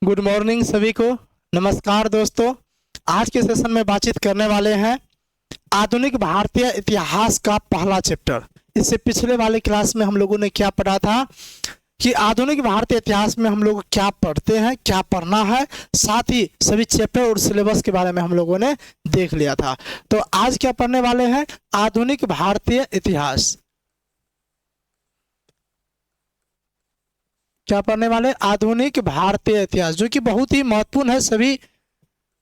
Good morning सभी को। नमस्कार दोस्तों। आज के सेशन में बातचीत करने वाले हैं आधुनिक भारतीय इतिहास का पहला चैप्टर। इससे पिछले वाले क्लास में हम लोगों ने क्या पढ़ा था कि आधुनिक भारतीय इतिहास में हम लोग क्या पढ़ते हैं, क्या पढ़ना है, साथ ही सभी चैप्टर और सिलेबस के बारे में हम लोगों ने देख लिया था। तो आज क्या पढ़ने वाले हैं? आधुनिक भारतीय इतिहास। क्या पढ़ने वाले? आधुनिक भारतीय इतिहास, जो कि बहुत ही महत्वपूर्ण है सभी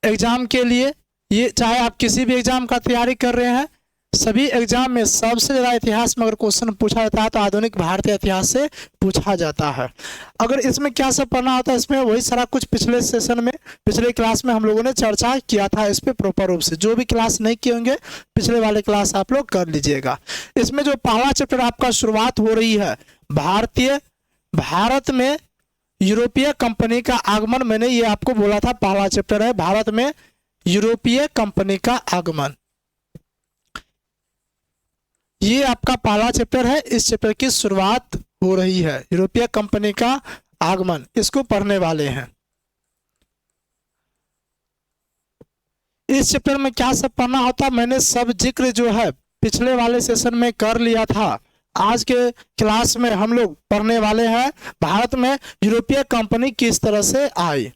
एग्जाम के लिए। ये चाहे आप किसी भी एग्जाम का तैयारी कर रहे हैं, सभी एग्जाम में सबसे ज्यादा इतिहास में अगर क्वेश्चन पूछा जाता है तो आधुनिक भारतीय इतिहास से पूछा जाता है। अगर इसमें क्या सब पढ़ना होता है, इसमें वही सारा कुछ पिछले सेशन में, पिछले क्लास में हम लोगों ने चर्चा किया था इस पे प्रॉपर रूप से। जो भी क्लास नहीं किए होंगे पिछले वाले क्लास आप लोग कर लीजिएगा। इसमें जो पहला चैप्टर आपका शुरुआत हो रही है, भारत में यूरोपीय कंपनी का आगमन। मैंने ये आपको बोला था पहला चैप्टर है भारत में यूरोपीय कंपनी का आगमन। ये आपका पहला चैप्टर है। इस चैप्टर की शुरुआत हो रही है, यूरोपीय कंपनी का आगमन। इसको पढ़ने वाले हैं। इस चैप्टर में क्या सब पढ़ना होता, मैंने सब जिक्र जो है पिछले वाले सेशन में कर लिया था। आज के क्लास में हम लोग पढ़ने वाले हैं भारत में यूरोपीय कंपनी किस तरह से आई।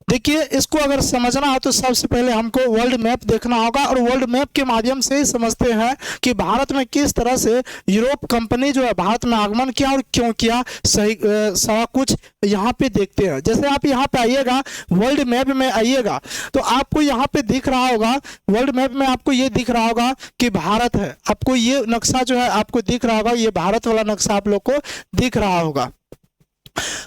देखिए, इसको अगर समझना हो तो सबसे पहले हमको वर्ल्ड मैप देखना होगा, और वर्ल्ड मैप के माध्यम से ही समझते हैं कि भारत में किस तरह से यूरोप कंपनी जो है भारत में आगमन किया और क्यों किया। सही सारा कुछ यहाँ पे देखते हैं। जैसे आप यहाँ पे आइएगा, वर्ल्ड मैप में आइएगा तो आपको यहाँ पे दिख रहा होगा, वर्ल्ड मैप में आपको ये दिख रहा होगा कि भारत है। आपको ये नक्शा जो है आपको दिख रहा होगा, ये भारत वाला नक्शा आप लोग को दिख रहा होगा।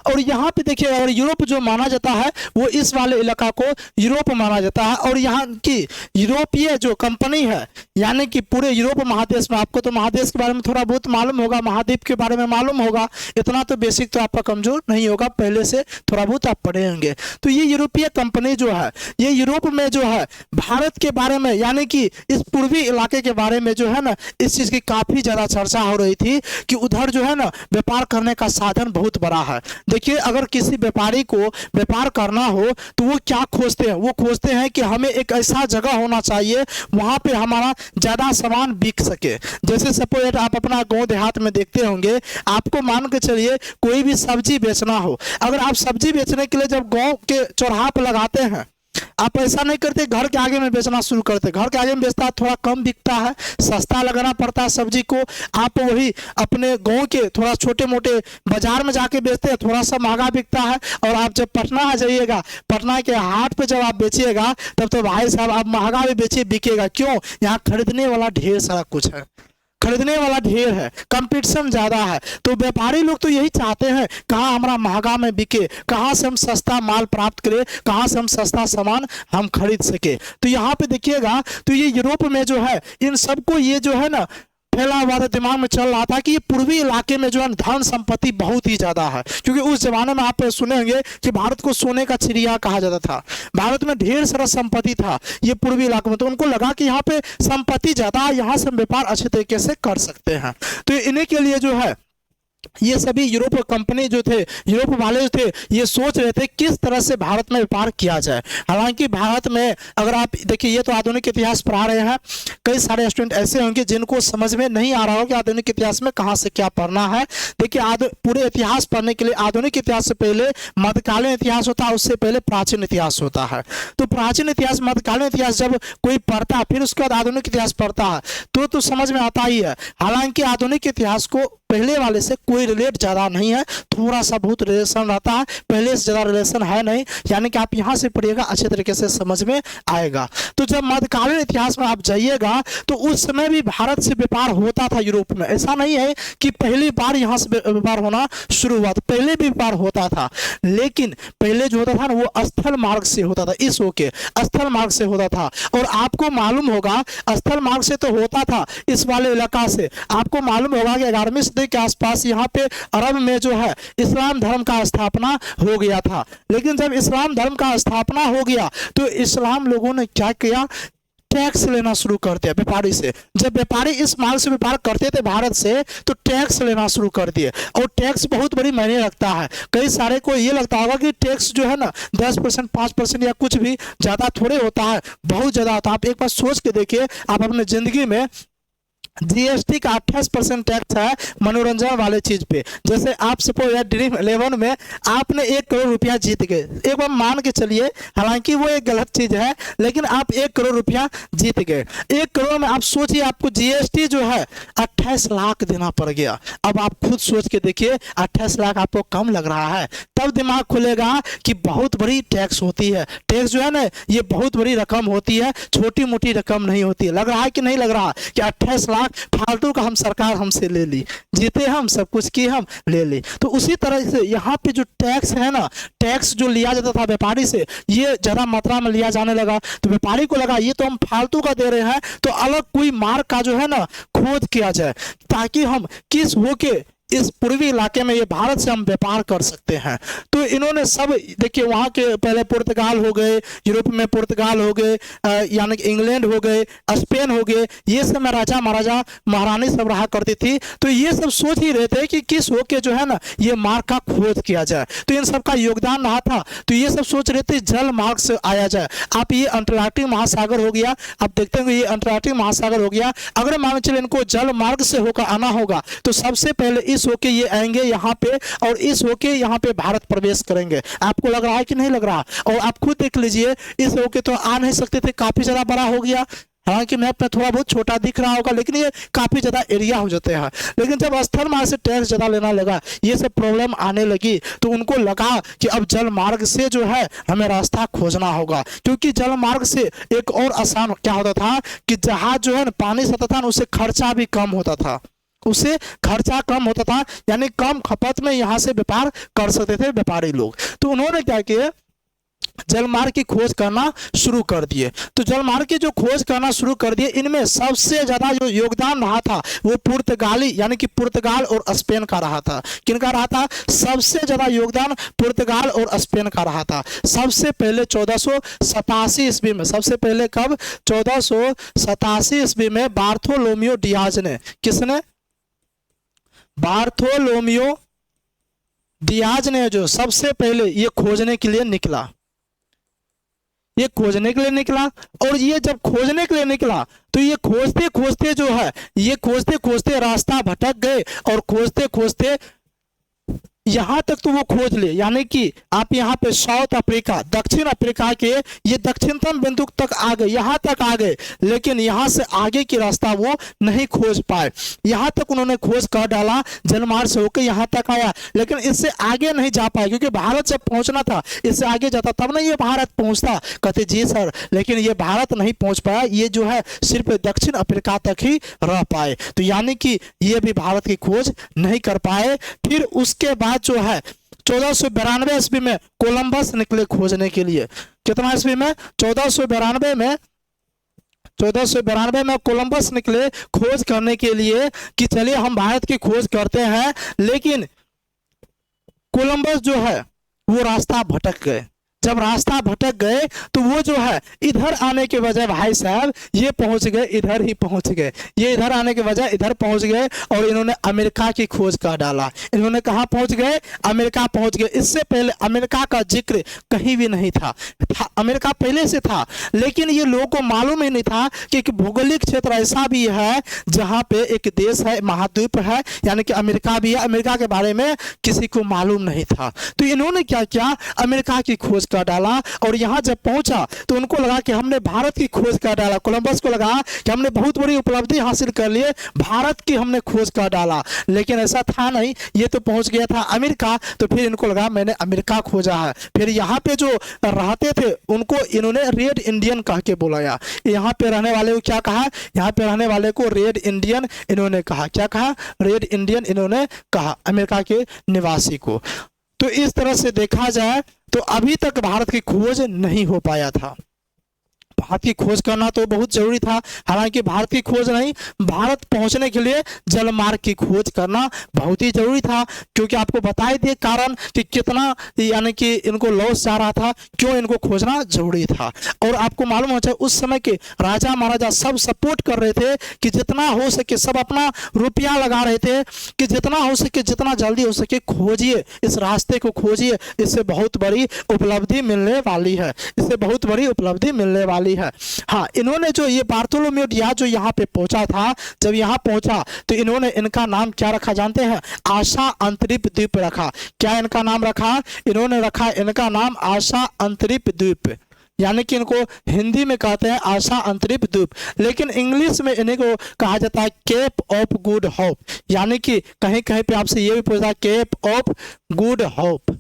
और यहाँ पे देखिए, अगर यूरोप जो माना जाता है वो इस वाले इलाका को यूरोप माना जाता है। और यहाँ की यूरोपीय जो कंपनी है, यानी कि पूरे यूरोप महादेश में, आपको तो महादेश के बारे में थोड़ा बहुत मालूम होगा, महाद्वीप के बारे में मालूम होगा, इतना तो बेसिक तो आपका कमजोर नहीं होगा, पहले से थोड़ा बहुत आप पढ़े होंगे। तो ये यूरोपीय कंपनी जो है, ये यूरोप में जो है भारत के बारे में, यानी कि इस पूर्वी इलाके के बारे में जो है ना, इस चीज की काफी ज्यादा चर्चा हो रही थी कि उधर जो है ना व्यापार करने का साधन बहुत बड़ा है। देखिए, अगर किसी व्यापारी को व्यापार करना हो तो वो क्या खोजते हैं? वो खोजते हैं कि हमें एक ऐसा जगह होना चाहिए वहां पे हमारा ज्यादा सामान बिक सके। जैसे सपोज आप अपना गांव देहात में देखते होंगे, आपको मान के चलिए कोई भी सब्जी बेचना हो, अगर आप सब्जी बेचने के लिए जब गांव के चौराहा पर लगाते हैं, आप ऐसा नहीं करते घर के आगे में बेचना शुरू करते। घर के आगे में बेचता है, थोड़ा कम बिकता है, सस्ता लगाना पड़ता है सब्जी को। आप वही अपने गांव के थोड़ा छोटे मोटे बाजार में जाके बेचते हैं, थोड़ा सा महंगा बिकता है। और आप जब पटना आ जाइएगा, पटना के हाट पे जब आप बेचिएगा तब तो भाई साहब आप महंगा भी बेचिए, बिकेगा। क्यों? यहाँ खरीदने वाला ढेर सारा कुछ है, खरीदने वाला ढेर है, कंपटीशन ज्यादा है। तो व्यापारी लोग तो यही चाहते हैं, कहाँ हमारा महंगा में बिके, कहाँ से हम सस्ता माल प्राप्त करें, कहाँ से हम सस्ता सामान हम खरीद सके। तो यहाँ पे देखिएगा, तो ये यूरोप में जो है इन सबको ये जो है ना फैला हुआ था, दिमाग में चल रहा था कि ये पूर्वी इलाके में जो है धन संपत्ति बहुत ही ज्यादा है। क्योंकि उस जमाने में आप सुने होंगे कि भारत को सोने का चिड़िया कहा जाता था, भारत में ढेर सारा संपत्ति था ये पूर्वी इलाके में। तो उनको लगा कि यहाँ पे संपत्ति ज्यादा है, यहाँ से हम व्यापार अच्छे तरीके से कर सकते हैं। तो इन्हीं के लिए जो है ये सभी यूरोप कंपनी जो थे, यूरोप वाले जो थे, ये सोच रहे थे किस तरह से भारत में व्यापार किया जाए। हालांकि भारत में अगर आप देखिए, ये तो आधुनिक इतिहास पढ़ा रहे हैं, कई सारे स्टूडेंट ऐसे होंगे जिनको समझ में नहीं आ रहा हो कि आधुनिक इतिहास में कहाँ से क्या पढ़ना है। देखिए, पूरे इतिहास पढ़ने के लिए आधुनिक इतिहास से पहले मध्यकालीन इतिहास होता है, उससे पहले प्राचीन इतिहास होता है। तो प्राचीन इतिहास, मध्यकालीन इतिहास जब कोई पढ़ता है, फिर उसके बाद आधुनिक इतिहास पढ़ता है तो समझ में आता ही है। हालांकि आधुनिक इतिहास को पहले वाले से कोई रिलेट ज्यादा नहीं है, थोड़ा सा बहुत रिलेशन रहता है, पहले से ज्यादा रिलेशन है नहीं। यानी कि आप यहाँ से पढ़िएगा, अच्छे तरीके से समझ में आएगा। तो जब मध्यकालीन इतिहास में आप जाइएगा तो उस समय भी भारत से व्यापार होता था यूरोप में। ऐसा नहीं है कि पहली बार यहाँ से व्यापार होना शुरू हुआ, तो पहले भी व्यापार होता था, लेकिन पहले जो होता था ना वो स्थल मार्ग से होता था, इस होके स्थल मार्ग से होता था। और आपको मालूम होगा स्थल मार्ग से तो होता था इस वाले इलाका से। आपको मालूम होगा कि 11वीं सदी के आसपास यहाँ पे अरब में जो है इस्लाम धर्म का स्थापना हो गया था। लेकिन जब इस्लाम धर्म का स्थापना हो गया तो इस्लाम लोगों ने क्या किया, टैक्स लेना शुरू कर दिया व्यापारी से। जब व्यापारी इस माल से व्यापार करते थे भारत से, तो टैक्स लेना शुरू कर दिए, और टैक्स बहुत बड़ी मायने रखता है। कई सारे को ये लगता होगा कि टैक्स जो है ना 10%, 5% या कुछ भी ज़्यादा थोड़े होता है, बहुत ज़्यादा होता है। आप एक बार सोच के देखिए, आप अपने ज़िंदगी में जीएसटी का 28% टैक्स है मनोरंजन वाले चीज पे। जैसे आप सपोज ड्रीम 11 में आपने 1 करोड़ रुपया जीत गए, एक बार मान के चलिए, हालांकि वो एक गलत चीज है, लेकिन आप 1 करोड़ रुपया जीत गए। 1 करोड़ में आप सोचिए आपको जीएसटी जो है 28 लाख देना पड़ गया। अब आप खुद सोच के देखिए, 28 लाख आपको कम लग रहा है? तब दिमाग खुलेगा कि बहुत बड़ी टैक्स होती है। टैक्स जो है ना, ये बहुत बड़ी रकम होती है, छोटी मोटी रकम नहीं होती है। लग रहा है कि नहीं लग रहा कि 28 लाख फालतू का हम सरकार हमसे ले ली, जीते हम, सब कुछ किए हम, ले ली। तो उसी तरह से यहाँ पे जो टैक्स है ना, टैक्स जो लिया जाता था व्यापारी से, ये ज्यादा मात्रा में लिया जाने लगा। तो व्यापारी को लगा ये तो हम फालतू का दे रहे हैं, तो अलग कोई मार्ग का जो है ना खोज किया जाए, ताकि हम किस हो के इस पूर्वी इलाके में, ये भारत से हम व्यापार कर सकते हैं। तो इन्होंने सब देखिए, वहाँ के पहले पुर्तगाल हो गए, यूरोप में पुर्तगाल हो गए, यानी कि इंग्लैंड हो गए, स्पेन हो गए, ये सब में राजा महाराजा महारानी सब रहा करती थी। तो ये सब सोच ही रहे थे कि किस हो के जो है ना ये मार्ग का खोज किया जाए। तो इन सब का योगदान रहा था। तो ये सब सोच रहे थे जल मार्ग से आया जाए। आप ये अंटार्कटिक महासागर हो गया, आप देखते हैं ये अंटार्कटिक महासागर हो गया, अगर मान चले इनको जल मार्ग से होकर आना होगा, तो सबसे पहले इस होके ये आएंगे यहाँ पे, और इस होके यहाँ पे भारत प्रवेश करेंगे। आपको लग रहा है कि नहीं लग रहा? और आप खुद देख लीजिए, इस होके तो आ नहीं सकते थे, काफी ज्यादा बड़ा हो गया। हालांकि मैप में थोड़ा बहुत छोटा दिख रहा होगा, लेकिन ये काफी ज्यादा एरिया हो जाते हैं। लेकिन जब स्थल मार्ग से टैक्स ज्यादा लेना लगा, ये सब प्रॉब्लम आने लगी, तो उनको लगा कि अब जल मार्ग से जो है हमें रास्ता खोजना होगा। क्योंकि जल मार्ग से एक और आसान क्या होता था कि जहाज जो है ना पानी से आता था, उससे खर्चा भी कम होता था, उससे खर्चा कम होता था, यानी कम खपत में यहाँ से व्यापार कर सकते थे व्यापारी लोग। तो उन्होंने क्या किया, जलमार्ग की खोज करना शुरू कर दिए। तो जलमार्ग की जो खोज करना शुरू कर दिए, इनमें सबसे ज्यादा जो योगदान रहा था वो पुर्तगाली, यानी कि पुर्तगाल और स्पेन का रहा था। किनका रहा था? सबसे ज्यादा योगदान पुर्तगाल और स्पेन का रहा था। सबसे पहले 1487 ईस्वी में, सबसे पहले कब? 1487 ईस्वी में बार्थोलोमियो डियाज ने, किसने? बार्थोलोमियो डियाज ने जो सबसे पहले ये खोजने के लिए निकला, ये खोजने के लिए निकला। और ये जब खोजने के लिए निकला, तो ये खोजते खोजते जो है, ये खोजते खोजते रास्ता भटक गए, और खोजते खोजते यहाँ तक तो वो खोज ले, यानी कि आप यहाँ पे साउथ अफ्रीका, दक्षिण अफ्रीका के ये दक्षिणतम बिंदु तक आ गए, यहाँ तक आ गए, लेकिन यहाँ से आगे की रास्ता वो नहीं खोज पाए। यहाँ तक उन्होंने खोज कर डाला, जलमार्ग से होकर यहाँ तक आया, लेकिन इससे आगे नहीं जा पाए, क्योंकि भारत जब पहुंचना था, इससे आगे जाता तब ना ये भारत पहुंचता। कहते जी सर, लेकिन ये भारत नहीं पहुंच पाया, ये जो है सिर्फ दक्षिण अफ्रीका तक ही रह पाए। तो यानी कि ये भी भारत की खोज नहीं कर पाए। फिर उसके बाद जो है 1492 ईस्वी में कोलंबस निकले खोजने के लिए। कितना ईस्वी में? 1492 में, 1492 में कोलंबस निकले खोज करने के लिए कि चलिए हम भारत की खोज करते हैं। लेकिन कोलंबस जो है वो रास्ता भटक गए। जब रास्ता भटक गए, तो वो जो है इधर आने के बजाय भाई साहब ये पहुंच गए, इधर ही पहुंच गए। ये इधर आने के बजाय इधर पहुंच गए, और इन्होंने अमेरिका की खोज कर डाला। इन्होंने कहाँ पहुंच गए? अमेरिका पहुंच गए। इससे पहले अमेरिका का जिक्र कहीं भी नहीं था। अमेरिका पहले से था, लेकिन ये लोगों को मालूम ही नहीं था कि एक भौगोलिक क्षेत्र ऐसा भी है जहाँ पे एक देश है, महाद्वीप है, यानी कि अमेरिका भी है। अमेरिका के बारे में किसी को मालूम नहीं था। तो इन्होंने क्या किया? अमेरिका की खोज कर डाला, और यहाँ जब पहुंचा तो उनको लगा कि हमने भारत की खोज कर डाला। कोलंबस को लगा कि हमने बहुत बड़ी उपलब्धि हासिल कर लिए, भारत की हमने खोज कर डाला। लेकिन ऐसा था नहीं, ये तो पहुंच गया था अमेरिका। तो फिर इनको लगा मैंने अमेरिका खोजा है। फिर यहाँ पे जो रहते थे उनको इन्होंने रेड इंडियन कह के बुलाया। यहाँ पे रहने वाले को क्या कहा? यहाँ पे रहने वाले को रेड इंडियन इन्होंने कहा। क्या कहा? रेड इंडियन इन्होंने कहा, अमेरिका के निवासी को। तो इस तरह से देखा जाए तो अभी तक भारत की खोज नहीं हो पाया था। भारत की खोज करना तो बहुत जरूरी था। हालांकि भारत की खोज नहीं, भारत पहुंचने के लिए जलमार्ग की खोज करना बहुत ही जरूरी था, क्योंकि आपको बता ही दिए कारण कि कितना यानी कि इनको लॉस जा रहा था, क्यों इनको खोजना जरूरी था। और आपको मालूम हो जाए उस समय के राजा महाराजा सब सपोर्ट कर रहे थे कि जितना हो सके सब अपना रुपया लगा रहे थे कि जितना हो सके जितना जल्दी हो सके खोजिए, इस रास्ते को खोजिए, इससे बहुत बड़ी उपलब्धि मिलने वाली है, इससे बहुत बड़ी उपलब्धि मिलने वाली है। हाँ, इन्होंने जो ये बार्थोलोमेव डियाज जो यहाँ पे पहुंचा था, जब यहाँ पहुंचा तो इन्होंने इनका नाम क्या रखा जानते हैं? आशा अंतरिक्ष द्वीप रखा। क्या इनका नाम रखा? इन्होंने रखा इनका नाम आशा अंतरिक्ष द्वीप, यानी कि इनको हिंदी में कहते हैं आशा अंतरिक्ष द्वीप, लेकिन इंग्लिश में इन्हीं को कहा जाता है केप ऑफ गुड होप, यानी कि कहीं कहीं पे आपसे ये भी पूछता है केप ऑफ गुड होप,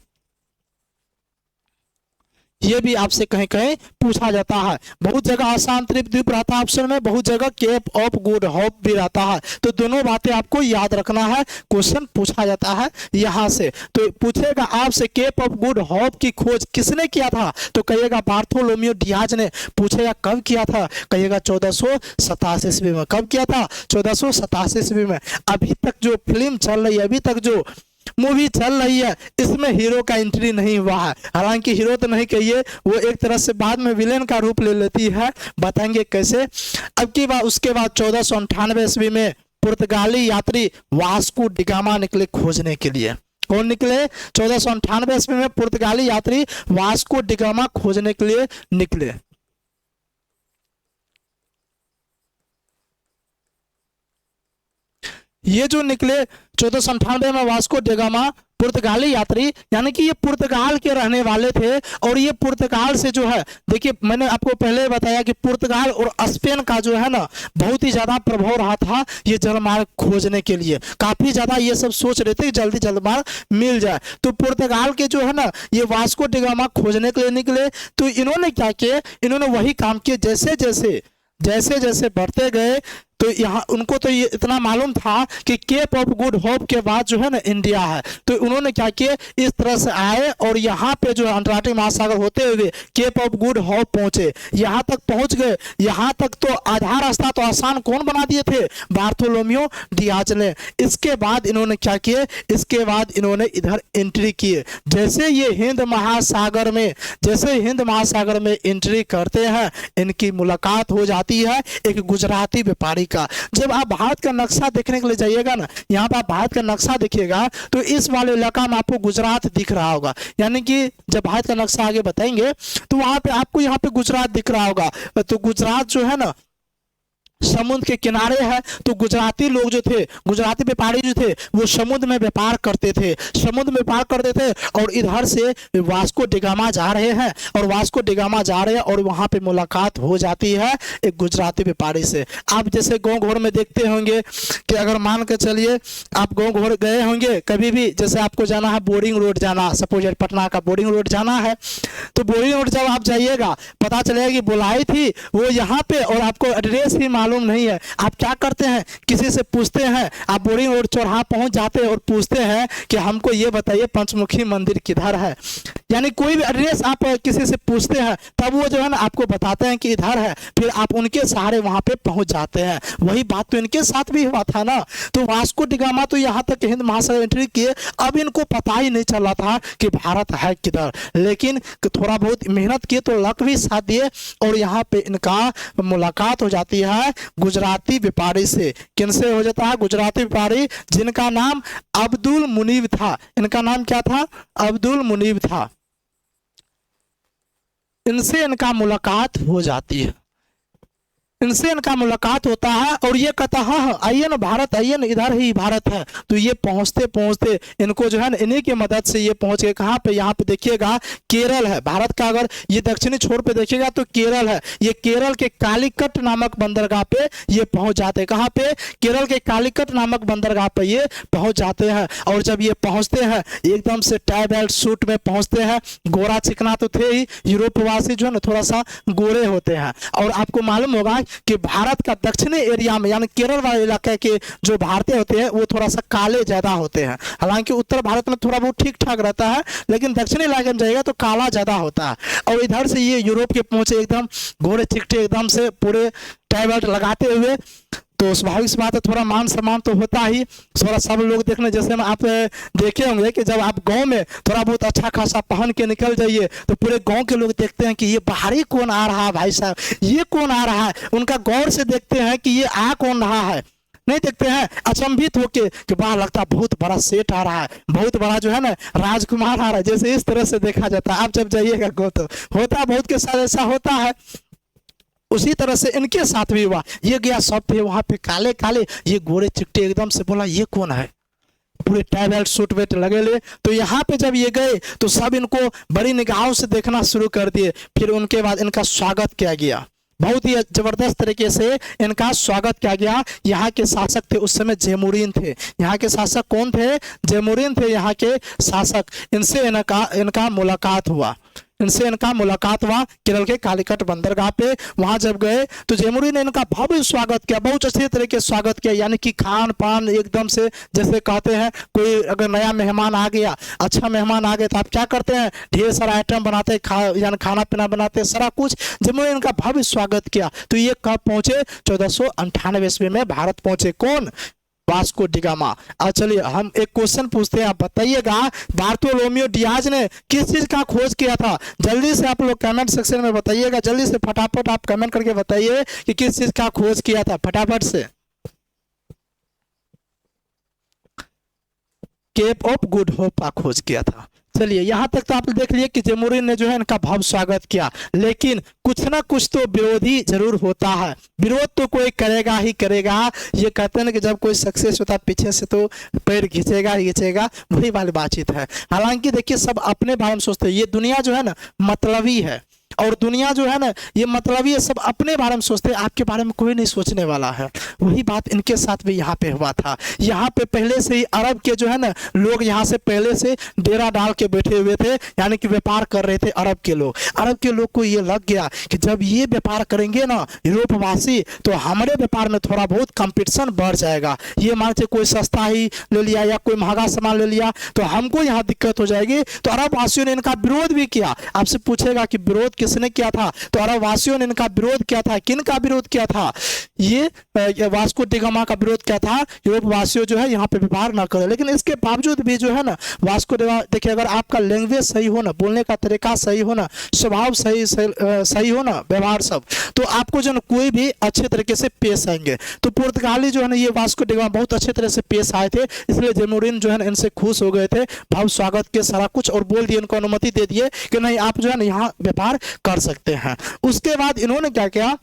ये भी आपसे कहीं कहीं पूछा जाता है। बहुत जगह आशा अंतरिक्ष द्वीप रहता है ऑप्शन में, बहुत जगह केप ऑफ गुड होप भी रहता है। तो दोनों बातें आपको याद रखना है, क्वेश्चन पूछा जाता है यहाँ से। तो पूछेगा आपसे केप ऑफ गुड होप की खोज किसने किया था? तो कहिएगा बार्थोलोमेव डियाज ने। पूछेगा कब किया था? कहिएगा 1487 ईस्वी में। कब किया था? 1487 ईस्वी में। अभी तक जो फिल्म चल रही है, अभी तक जो मूवी चल रही है, इसमें हीरो का एंट्री नहीं हुआ है। हालांकि हीरो तो नहीं कहिए, वो एक तरह से बाद में विलेन का रूप ले लेती है, बताएंगे कैसे। अब की बात उसके बाद 1498 ईस्वी में पुर्तगाली यात्री वास्को डिगामा निकले खोजने के लिए। कौन निकले? 1498 ईस्वी में पुर्तगाली यात्री वास्को डिगामा खोजने के लिए निकले। ये जो निकले 1498 में वास्को डिगामा पुर्तगाली यात्री, यानी कि ये पुर्तगाल के रहने वाले थे, और ये पुर्तगाल से जो है, देखिए मैंने आपको पहले बताया कि पुर्तगाल और स्पेन का जो है ना बहुत ही ज्यादा प्रभाव रहा था ये जलमार्ग खोजने के लिए। काफी ज्यादा ये सब सोच रहे थे कि जल्दी जलमार्ग मिल जाए। तो पुर्तगाल के जो है ना ये वास्को डिगामा खोजने के लिए निकले। तो इन्होंने क्या किया? इन्होंने वही काम किए, जैसे जैसे बढ़ते गए तो यहाँ उनको तो ये इतना मालूम था कि केप ऑफ गुड होप के बाद जो है ना इंडिया है। तो उन्होंने क्या किया? इस तरह से आए और यहाँ पे जो अंटार्कटिक महासागर होते हुए केप ऑफ गुड होप पहुंचे, यहाँ तक पहुंच गए। यहाँ तक तो आधा रास्ता तो आसान कौन बना दिए थे? बार्थोलोमेव डियाज ने। इसके बाद इन्होंने क्या किए? इसके बाद इन्होंने इधर एंट्री किए। जैसे ये हिंद महासागर में एंट्री करते हैं, इनकी मुलाकात हो जाती है एक गुजराती व्यापारी का। जब आप भारत का नक्शा देखने के लिए जाइएगा ना, यहाँ पर आप भारत का नक्शा देखिएगा तो इस वाले इलाका में आपको गुजरात दिख रहा होगा, यानी कि जब भारत का नक्शा आगे बताएंगे तो वहां पे आपको यहाँ पे गुजरात दिख रहा होगा। तो गुजरात जो है ना समुद्र के किनारे है। तो गुजराती लोग जो थे, गुजराती व्यापारी जो थे, वो समुद्र में व्यापार करते थे, और इधर से वास्को डिगामा जा रहे हैं, और वहां पे मुलाकात हो जाती है एक गुजराती व्यापारी से। आप जैसे गांव घोर में देखते होंगे कि अगर मान के चलिए आप गांव घोर गए होंगे कभी भी, जैसे आपको जाना है बोरिंग रोड जाना, सपोज पटना का बोरिंग रोड जाना है, तो बोरिंग रोड जब आप जाइएगा पता चलेगा कि बुलाई थी वो यहाँ पे, और आपको एड्रेस ही मालूम नहीं है। आप क्या करते हैं? किसी से पूछते हैं, आप बोरिंग रोड चौराहा पहुंच जाते हैं और पूछते हैं कि हमको ये बताइए पंचमुखी मंदिर किधर है। यानी कोई भी एड्रेस आप किसी से पूछते हैं तब वो जो है ना आपको बताते हैं कि इधर है, फिर आप उनके सहारे वहां पे पहुंच जाते हैं। वही बात तो इनके साथ भी हुआ था ना। तो वास्को डिगामा तो यहाँ तक हिंद महासागर एंट्री किए, अब इनको पता ही नहीं चला था कि भारत है किधर, लेकिन थोड़ा बहुत मेहनत किए तो लक भी साथ दिए, और यहाँ पे इनका मुलाकात हो जाती है गुजराती व्यापारी से। किनसे हो जाता है? गुजराती व्यापारी जिनका नाम अब्दुल मुनीब था। इनका नाम क्या था? अब्दुल मुनीब था। इनसे इनका मुलाकात हो जाती है, इनसे इनका मुलाकात होता है, और ये कहता है हाँ आइए ना भारत, आइए ना, इधर ही भारत है। तो ये पहुंचते पहुंचते इनको जो है ना इन्हीं की मदद से ये पहुंच गए कहाँ पे? यहाँ पे देखिएगा केरल है भारत का। अगर ये दक्षिणी छोर पे देखिएगा तो केरल है। ये केरल के कालीकट नामक बंदरगाह पे ये पहुंच जाते हैं। कहाँ पे? केरल के कालीकट नामक बंदरगाह पे ये पहुंच जाते हैं। और जब ये पहुंचते हैं एकदम से टाई बेल्ट सूट में पहुंचते हैं। गोरा चिकना तो थे ही, यूरोपवासी जो है ना थोड़ा सा गोरे होते हैं। और आपको मालूम होगा कि भारत का दक्षिणी एरिया में यानी केरल वाले इलाके के जो भारतीय होते हैं वो थोड़ा सा काले ज़्यादा होते हैं। हालांकि उत्तर भारत में थोड़ा बहुत ठीक ठाक रहता है, लेकिन दक्षिणी इलाके में जाएगा तो काला ज़्यादा होता है। और इधर से ये यूरोप के पहुंचे एकदम घोड़े चिकटे एकदम से पूरे टाई बेल्ट लगाते हुए, तो स्वाभाविक सी बात है थोड़ा मान सम्मान तो होता ही। थोड़ा सब लोग देखने जैसे में आप देखे होंगे कि जब आप गांव में थोड़ा बहुत अच्छा खासा पहन के निकल जाइए तो पूरे गांव के लोग देखते हैं कि ये बाहरी कौन आ रहा है, भाई साहब ये कौन आ रहा है। उनका गौर से देखते हैं कि ये आ कौन रहा है, नहीं देखते हैं अचंभित होके कि वाह लगता है बहुत बड़ा सेठ आ रहा है, बहुत बड़ा जो है ना राजकुमार आ रहा है, जैसे इस तरह से देखा जाता है। आप जब जाइएगा गाँव तो होता है, बहुत के साथ ऐसा होता है। उसी तरह से इनके साथ भी हुआ। ये गया, सब थे वहां पे काले काले, ये गोरे चिट्टे एकदम से बोला ये कौन है, पूरे टाई बेल्ट सूट वेट लगे ले। तो यहाँ पे जब ये गए तो सब इनको बड़ी निगाहों से देखना शुरू कर दिए। फिर उनके बाद इनका स्वागत किया गया, बहुत ही जबरदस्त तरीके से इनका स्वागत किया गया। यहाँ के शासक थे उस समय जैमुरीन थे। यहाँ के शासक कौन थे? जैमुरीन थे यहाँ के शासक। इनसे इनका मुलाकात हुआ, केरल के कालीकट बंदरगाह पे। वहां जब गए तो जैमुरी ने इनका भव्य स्वागत किया, बहुत अच्छे तरीके से स्वागत किया। यानी कि खान पान एकदम से, जैसे कहते हैं कोई अगर नया मेहमान आ गया, अच्छा मेहमान आ गया तो आप क्या करते हैं, ढेर सारा आइटम बनाते, यानी खाना पीना बनाते, सारा कुछ। जैमुरी ने इनका भव्य स्वागत किया। तो ये कब पहुंचे? 1498 ईस्वी में भारत पहुंचे। कौन? Vasco D gamma. अब चलिए हम एक क्वेश्चन पूछते हैं, आप बताइएगा बार्थोलोमियो डियाज ने किस चीज का खोज किया था? जल्दी से आप लोग कमेंट सेक्शन में बताइएगा, जल्दी से फटाफट आप कमेंट करके बताइए कि किस चीज का खोज किया था, फटाफट से। केप ऑफ गुड होप का खोज किया था। चलिए यहाँ तक तो आप देख लिए कि जैमुरीन ने जो है इनका भव्य स्वागत किया, लेकिन कुछ ना कुछ तो विरोधी जरूर होता है। विरोध तो कोई करेगा ही करेगा। ये कहते हैं कि जब कोई सक्सेस होता है पीछे से तो पैर खींचेगा, वही वाली बातचीत है। हालांकि देखिए सब अपने बारे में सोचते हैं। ये दुनिया जो है ना मतलबी है, और दुनिया जो है ना ये मतलब ये सब अपने बारे में सोचते हैं, आपके बारे में कोई नहीं सोचने वाला है। वही बात इनके साथ भी यहाँ पे हुआ था। यहाँ पे पहले से ही अरब के जो है ना लोग यहाँ से पहले से डेरा डाल के बैठे हुए थे, यानी कि व्यापार कर रहे थे अरब के लोग। अरब के लोग को ये लग गया कि जब ये व्यापार करेंगे ना यूरोपवासी तो हमारे व्यापार में थोड़ा बहुत कंपटीशन बढ़ जाएगा। ये मान से कोई सस्ता ही ले लिया या कोई महंगा सामान ले लिया तो हमको यहाँ दिक्कत हो जाएगी। तो अरब वासियों ने इनका विरोध भी किया। आपसे पूछेगा कि विरोध किसने किया था, तो अरब वासियों ने इनका विरोध किया था। किन का विरोध किया था? ये वास्को डी गामा का विरोध किया था। यूरोप वासियों जो है यहाँ पे व्यापार ना करें। लेकिन इसके बावजूद भी जो है ना वास्को डी गामा, देखिए अगर आपका लैंग्वेज सही हो ना, बोलने का तरीका सही हो ना, स्वभाव सही हो ना, व्यवहार सब, तो आपको जो है कोई भी अच्छे तरीके से पेश आएंगे। तो पुर्तगाली जो है ना ये वास्को डी गामा बहुत अच्छे तरह से पेश आए थे, इसलिए जैमुरीन जो है ना इनसे खुश हो गए थे, भव्य स्वागत के सारा कुछ, और बोल दिए, इनको अनुमति दे दिए कि नहीं आप जो है ना यहाँ व्यापार कर सकते हैं। उसके बाद इन्होंने क्या किया,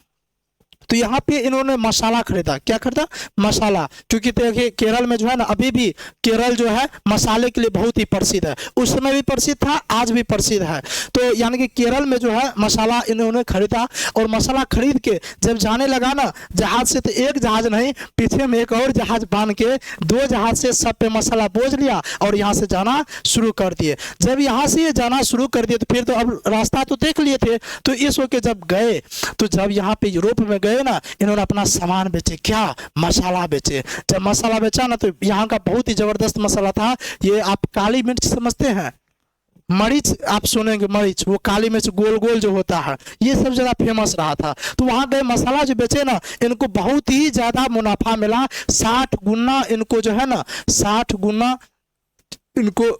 तो यहाँ पे इन्होंने मसाला खरीदा। क्या खरीदा? मसाला। क्योंकि देखिए केरल में जो है ना अभी भी केरल जो है मसाले के लिए बहुत ही प्रसिद्ध है। उस समय भी प्रसिद्ध था, आज भी प्रसिद्ध है। तो यानी कि केरल में जो है मसाला इन्होंने खरीदा, और मसाला खरीद के जब जाने लगा ना जहाज से, तो एक जहाज नहीं पीछे में एक और जहाज बांध के 2 जहाज से सब पे मसाला बोझ लिया और यहाँ से जाना शुरू कर दिए। जब यहाँ से ये जाना शुरू कर दिए तो फिर तो अब रास्ता तो देख लिए थे। तो इस वक्त जब गए, तो जब यहाँ पे यूरोप में गए ना, इन्होंने अपना सामान बेचे। क्या? मसाला बेचे। जब मसाला बेचा ना तो यहाँ का बहुत ही जबरदस्त मसाला था। ये आप काली मिर्च समझते हैं, मरीच आप सुनेंगे, मरीच, वो काली मिर्च गोल गोल जो होता है, ये सब ज्यादा फेमस रहा था। तो वहां गए मसाला जो बेचे ना, इनको बहुत ही ज्यादा मुनाफा मिला। 60 गुना इनको जो है ना 60 गुना इनको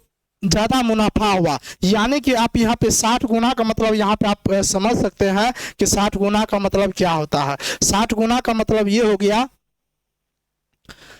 ज्यादा मुनाफा हुआ। यानी कि आप यहाँ पे 60 गुना का मतलब यहाँ पे आप समझ सकते हैं कि 60 गुना का मतलब क्या होता है। 60 गुना का मतलब ये हो गया,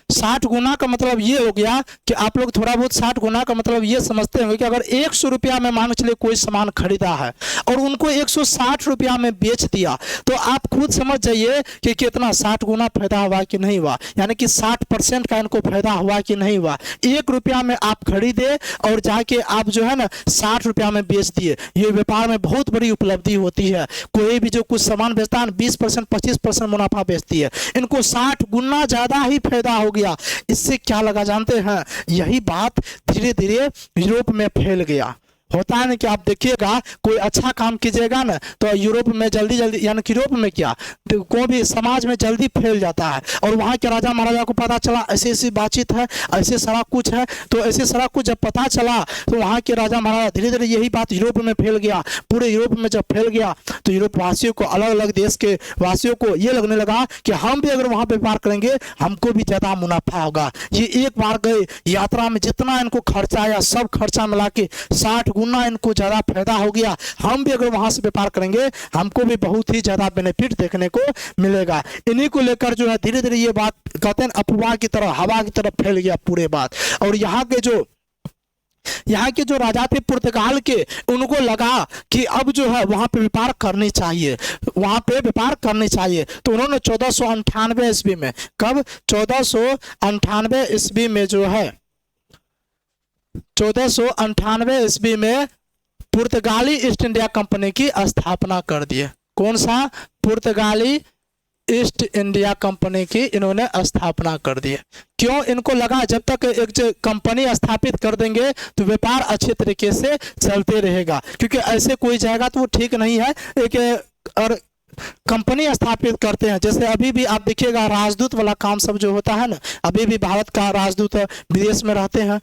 60 गुना का मतलब ये हो गया कि आप लोग थोड़ा बहुत 60 गुना का मतलब ये समझते होंगे कि अगर 100 रुपया में मान चलिए कोई सामान खरीदा है और उनको 160 रुपया में बेच दिया, तो आप खुद समझ जाइए कि कितना 60 गुना फायदा हुआ कि नहीं हुआ। यानी कि 60% का इनको फायदा हुआ कि नहीं हुआ। 1 रुपया में आप खरीदे और जाके आप जो है ना 60 रुपया में बेच दिए। ये व्यापार में बहुत बड़ी उपलब्धि होती है। कोई भी जो कुछ सामान बेचता है 20% 25% मुनाफा बेचती है, इनको 60 गुना ज्यादा ही फायदा हो गया। इससे क्या लगा जानते हैं? यही बात धीरे धीरे यूरोप में फैल गया। होता है ना कि आप देखिएगा कोई अच्छा काम कीजिएगा ना तो यूरोप में जल्दी जल्दी, यानी कि यूरोप में क्या, तो कोई भी समाज में जल्दी फैल जाता है। और वहाँ के राजा महाराजा को पता चला ऐसी ऐसी बातचीत है, ऐसे सारा कुछ है, तो ऐसे सारा कुछ जब पता चला तो वहाँ के राजा महाराजा धीरे धीरे यही बात यूरोप में फैल गया। पूरे यूरोप में जब फैल गया तो यूरोप वासियों को, अलग अलग देश के वासियों को ये लगने लगा कि हम भी अगर वहाँ पे व्यापार करेंगे हमको भी ज़्यादा मुनाफा होगा। ये एक बार गए यात्रा में जितना इनको खर्चा आया सब खर्चा मिला के 60 गुना इनको ज़्यादा फायदा हो गया। हम भी अगर वहाँ से व्यापार करेंगे हमको भी बहुत ही ज़्यादा बेनिफिट देखने को मिलेगा। इन्हीं को लेकर जो है धीरे धीरे ये बात कहते हैं अफवाह की तरह, हवा की तरफ फैल गया पूरे बात। और यहाँ के जो राजा थे पुर्तगाल के, उनको लगा कि अब जो है वहाँ पे व्यापार करनी चाहिए, वहाँ पे व्यापार करनी चाहिए। तो उन्होंने 1498 ईस्वी में, कब, 1498 ईस्वी में जो है 1498 ईस्वी में पुर्तगाली ईस्ट इंडिया कंपनी की स्थापना कर दी। कौन सा, पुर्तगाली ईस्ट इंडिया कंपनी की इन्होंने स्थापना कर दी। क्यों, इनको लगा जब तक एक कंपनी स्थापित कर देंगे तो व्यापार अच्छे तरीके से चलते रहेगा, क्योंकि ऐसे कोई जाएगा तो वो ठीक नहीं है। एक और कंपनी स्थापित करते हैं, जैसे अभी भी आप देखिएगा राजदूत वाला काम सब जो होता है ना, अभी भी भारत का राजदूत विदेश में रहते हैं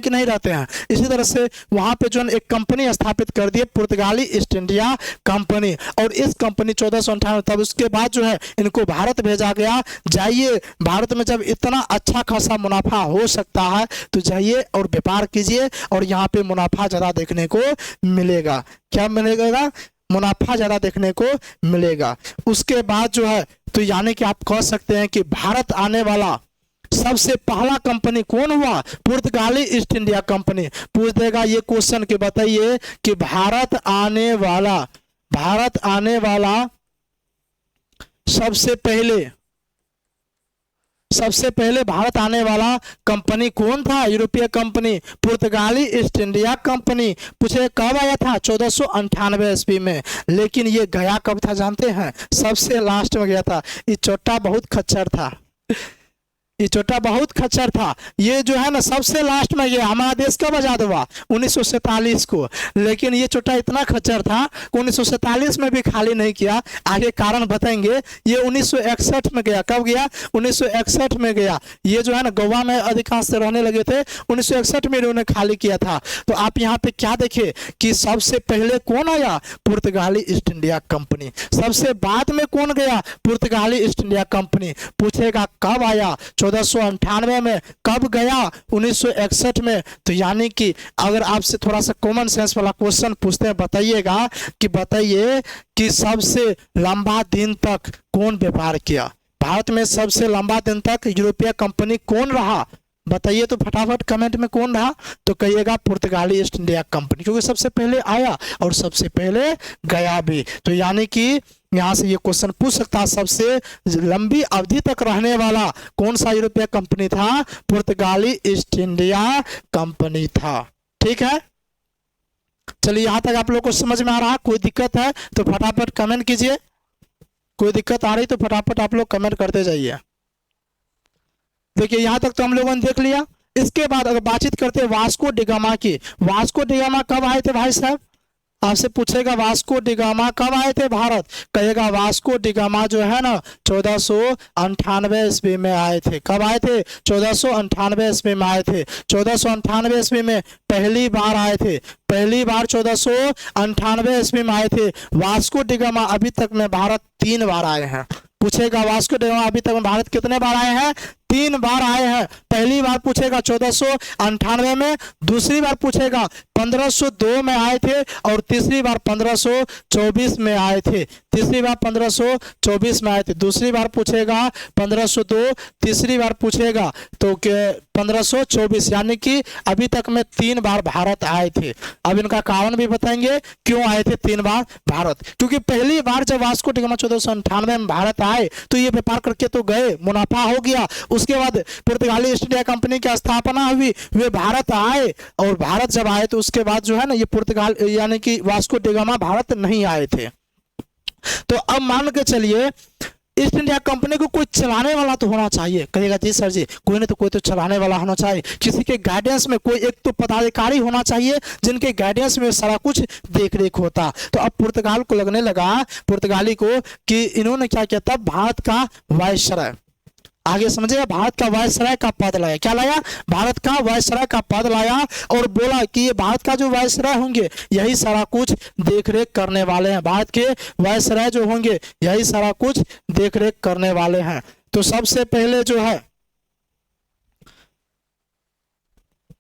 कि नहीं रहते हैं। इसी तरह से वहाँ पे जो एक कंपनी स्थापित कर दी पुर्तगाली ईस्ट इंडिया कंपनी। और इस कंपनी 1498, तब उसके बाद जो है इनको भारत भेजा गया। जाइए भारत में जब इतना अच्छा खासा मुनाफा हो सकता है तो जाइए और व्यापार कीजिए और यहाँ पे मुनाफा ज़्यादा देखने को मिलेगा। क्या मिलेगा, मुनाफा ज़्यादा देखने को मिलेगा। उसके बाद जो है तो यानी कि आप कह सकते हैं कि भारत आने वाला सबसे पहला कंपनी कौन हुआ, पुर्तगाली ईस्ट इंडिया कंपनी। पूछ देगा ये क्वेश्चन कि बताइए कि भारत आने वाला सबसे पहले भारत आने वाला कंपनी कौन था, यूरोपीय कंपनी, पुर्तगाली ईस्ट इंडिया कंपनी। पूछे कब आया था, 1498 ईस्वी में। लेकिन ये गया कब था जानते हैं, सबसे लास्ट में गया था। ये चोटा बहुत खच्चर था, ये जो है ना सबसे लास्ट में गया। हमारा देश कब आजाद हुआ, 1947 को। लेकिन ये चोटा इतना खच्चर था 1947 में भी खाली नहीं किया, आगे कारण बताएंगे। ये 1961 में गया। कब गया, 1961 में गया। ये जो है ना गोवा में अधिकांश से रहने लगे थे, 1961 में इन्होंने खाली किया था। तो आप यहाँ पे क्या देखे कि सबसे पहले कौन आया, पुर्तगाली ईस्ट इंडिया कंपनी। सबसे बाद में कौन गया, पुर्तगाली ईस्ट इंडिया कंपनी। पूछेगा कब आया, 1498 में। कब गया, 1961 में। तो यानी कि अगर आपसे थोड़ा सा कॉमन सेंस वाला क्वेश्चन पूछते हैं, बताइए कि सबसे लंबा दिन तक कौन व्यापार किया, भारत में सबसे लंबा दिन तक यूरोपीय कंपनी कौन रहा, बताइए तो फटाफट कमेंट में कौन रहा। तो कहिएगा पुर्तगाली ईस्ट इंडिया कंपनी, क्योंकि सबसे पहले आया और सबसे पहले गया भी। तो यानी कि यहाँ से ये क्वेश्चन पूछ सकता है, सबसे लंबी अवधि तक रहने वाला कौन सा यूरोपीय कंपनी था, पुर्तगाली ईस्ट इंडिया कंपनी था। ठीक है, चलिए यहाँ तक आप लोग को समझ में आ रहा। कोई दिक्कत है तो फटाफट कमेंट कीजिए, कोई दिक्कत आ रही तो फटाफट आप लोग कमेंट करते जाइए। देखिए यहाँ तक तो हम लोगों ने देख लिया। इसके बाद अगर बातचीत करते हैं वास्को डिगामा की, वास्को डिगामा कब आए थे भाई साहब, आपसे पूछेगा वास्को डिगामा कब आए थे भारत, कहेगा वास्को डिगामा जो है ना 1498 ईस्वी में आए थे। कब आए थे, 1498 ईस्वी में आए थे। 1498 ईस्वी में पहली बार आए थे, 1498 ईस्वी में आए थे। वास्को डिगामा अभी तक में भारत 3 बार आए हैं। पूछेगा वास्को डिगामा अभी तक में भारत कितने बार आए हैं, 3 बार आए हैं। पहली बार पूछेगा 1498 में, दूसरी बार पूछेगा 1502 में आए थे और तीसरी बार 1524 में आए थे। तीसरी बार 1524 में आए थे, दूसरी बार पूछेगा 1502, तीसरी बार पूछेगा तो 1524, यानी कि अभी तक में 3 बार भारत आए थे। अब इनका कारण भी बताएंगे क्यों आए थे 3 बार भारत। क्योंकि पहली बार जब वास्को डिगामा 1498 में भारत आए तो ये व्यापार करके तो गए, मुनाफा हो गया। उसके बाद पुर्तगाली ईस्ट इंडिया कंपनी की स्थापना हुई, वे भारत आए और भारत जब आए तो उसके बाद जो है ना ये पुर्तगाल यानी कि वास्को डिगामा भारत नहीं आए थे। तो अब मान के चलिए ईस्ट इंडिया कंपनी को कोई चलाने वाला तो होना चाहिए। कहेगा जी सर जी, कोई नहीं तो कोई तो चलाने वाला होना चाहिए, किसी के गाइडेंस में कोई एक तो पदाधिकारी होना चाहिए जिनके गाइडेंस में सारा कुछ देख रेख होता। तो अब पुर्तगाल को लगने लगा, पुर्तगाली को, कि इन्होंने क्या किया था, भारत का वायसराय, आगे समझिएगा, भारत का वायसराय का पद लाया। क्या लाया? भारत का वायसराय का पद लाया और बोला कि ये भारत का जो वायसराय होंगे यही सारा कुछ देखरेख करने वाले हैं, भारत के वायसराय जो होंगे यही सारा कुछ देखरेख करने वाले हैं। तो सबसे पहले जो है,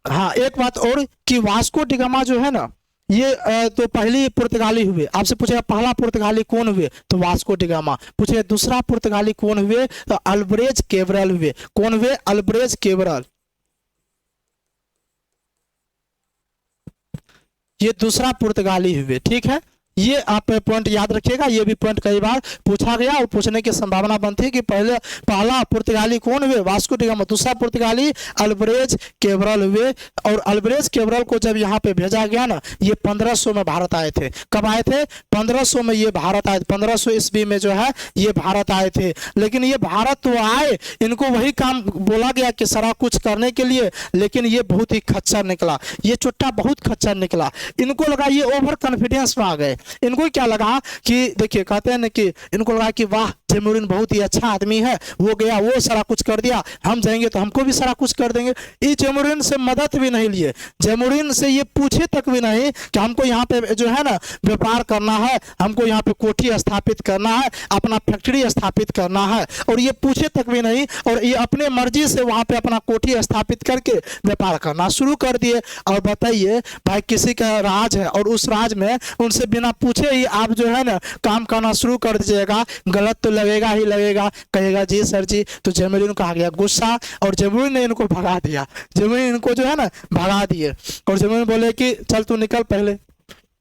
हाँ एक बात और कि वास्को डी गामा जो है ना, ये तो पहली पुर्तगाली हुए। आपसे पूछेगा पहला पुर्तगाली कौन हुए, तो वास्को डी गामा। पूछेगा दूसरा पुर्तगाली कौन हुए, तो अल्ब्रेज केवरल हुए। कौन हुए? अल्ब्रेज केवरल। ये दूसरा पुर्तगाली हुए। ठीक है, ये आप पॉइंट याद रखिएगा, ये भी पॉइंट कई बार पूछा गया और पूछने की संभावना बनती है कि पहला पुर्तगाली कौन हुए, वास्को डी गामा। दूसरा पुर्तगाली अल्ब्रेज केवरल हुए। और अल्ब्रेज केवरल को जब यहाँ पे भेजा गया ना, ये 1500 में भारत आए थे। कब आए थे? 1500 में ये भारत आए, 1500 ईस्वी में जो है ये भारत आए थे। लेकिन ये भारत तो आए, इनको वही काम बोला गया कि सारा कुछ करने के लिए, लेकिन ये बहुत ही खच्चर निकला, ये चुट्टा बहुत खच्चर निकला। इनको लगा ये ओवर कॉन्फिडेंस में आ गए। इनको क्या लगा कि देखिए, कहते हैं ना कि इनको लगा कि वाह जेमुरिन बहुत ही अच्छा आदमी है, वो गया वो सारा कुछ कर दिया, हम जाएंगे तो हमको भी सारा कुछ कर देंगे। ये जेमुरिन से मदद भी नहीं लिए, जेमुरिन से ये पूछे तक भी नहीं कि हमको यहाँ पे जो है ना व्यापार करना है, हमको यहाँ पे कोठी स्थापित करना है, अपना फैक्ट्री स्थापित करना है, और ये पूछे तक भी नहीं। और ये अपने मर्जी से वहाँ पे अपना कोठी स्थापित करके व्यापार करना शुरू कर दिए। और बताइए भाई, किसी का राज है और उस राज में उनसे बिना पूछे ही आप जो है ना काम करना शुरू कर दीजिएगा, गलत तो लगेगा ही लगेगा। कहेगा जी सर जी। तो जेमुरिन को आ गया गुस्सा और जेमुरिन ने इनको भगा दिया, जेमुरिन इनको जो है ना भगा दिए। और जेमुरिन बोले कि चल तू निकल,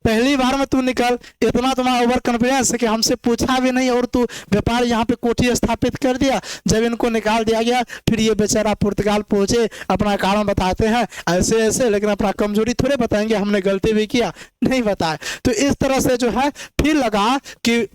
पहली बार में तू निकल, इतना तुम्हारा ओवर कॉन्फिडेंस है कि हमसे पूछा भी नहीं और तू व्यापार यहाँ पे कोठी स्थापित कर दिया। जब इनको निकाल दिया गया, फिर ये बेचारा पुर्तगाल पहुंचे, अपना कारण बताते हैं ऐसे ऐसे, लेकिन अपना कमजोरी थोड़े बताएंगे, हमने गलती भी किया, नहीं बताए। तो इस तरह से जो है फिर लगा कि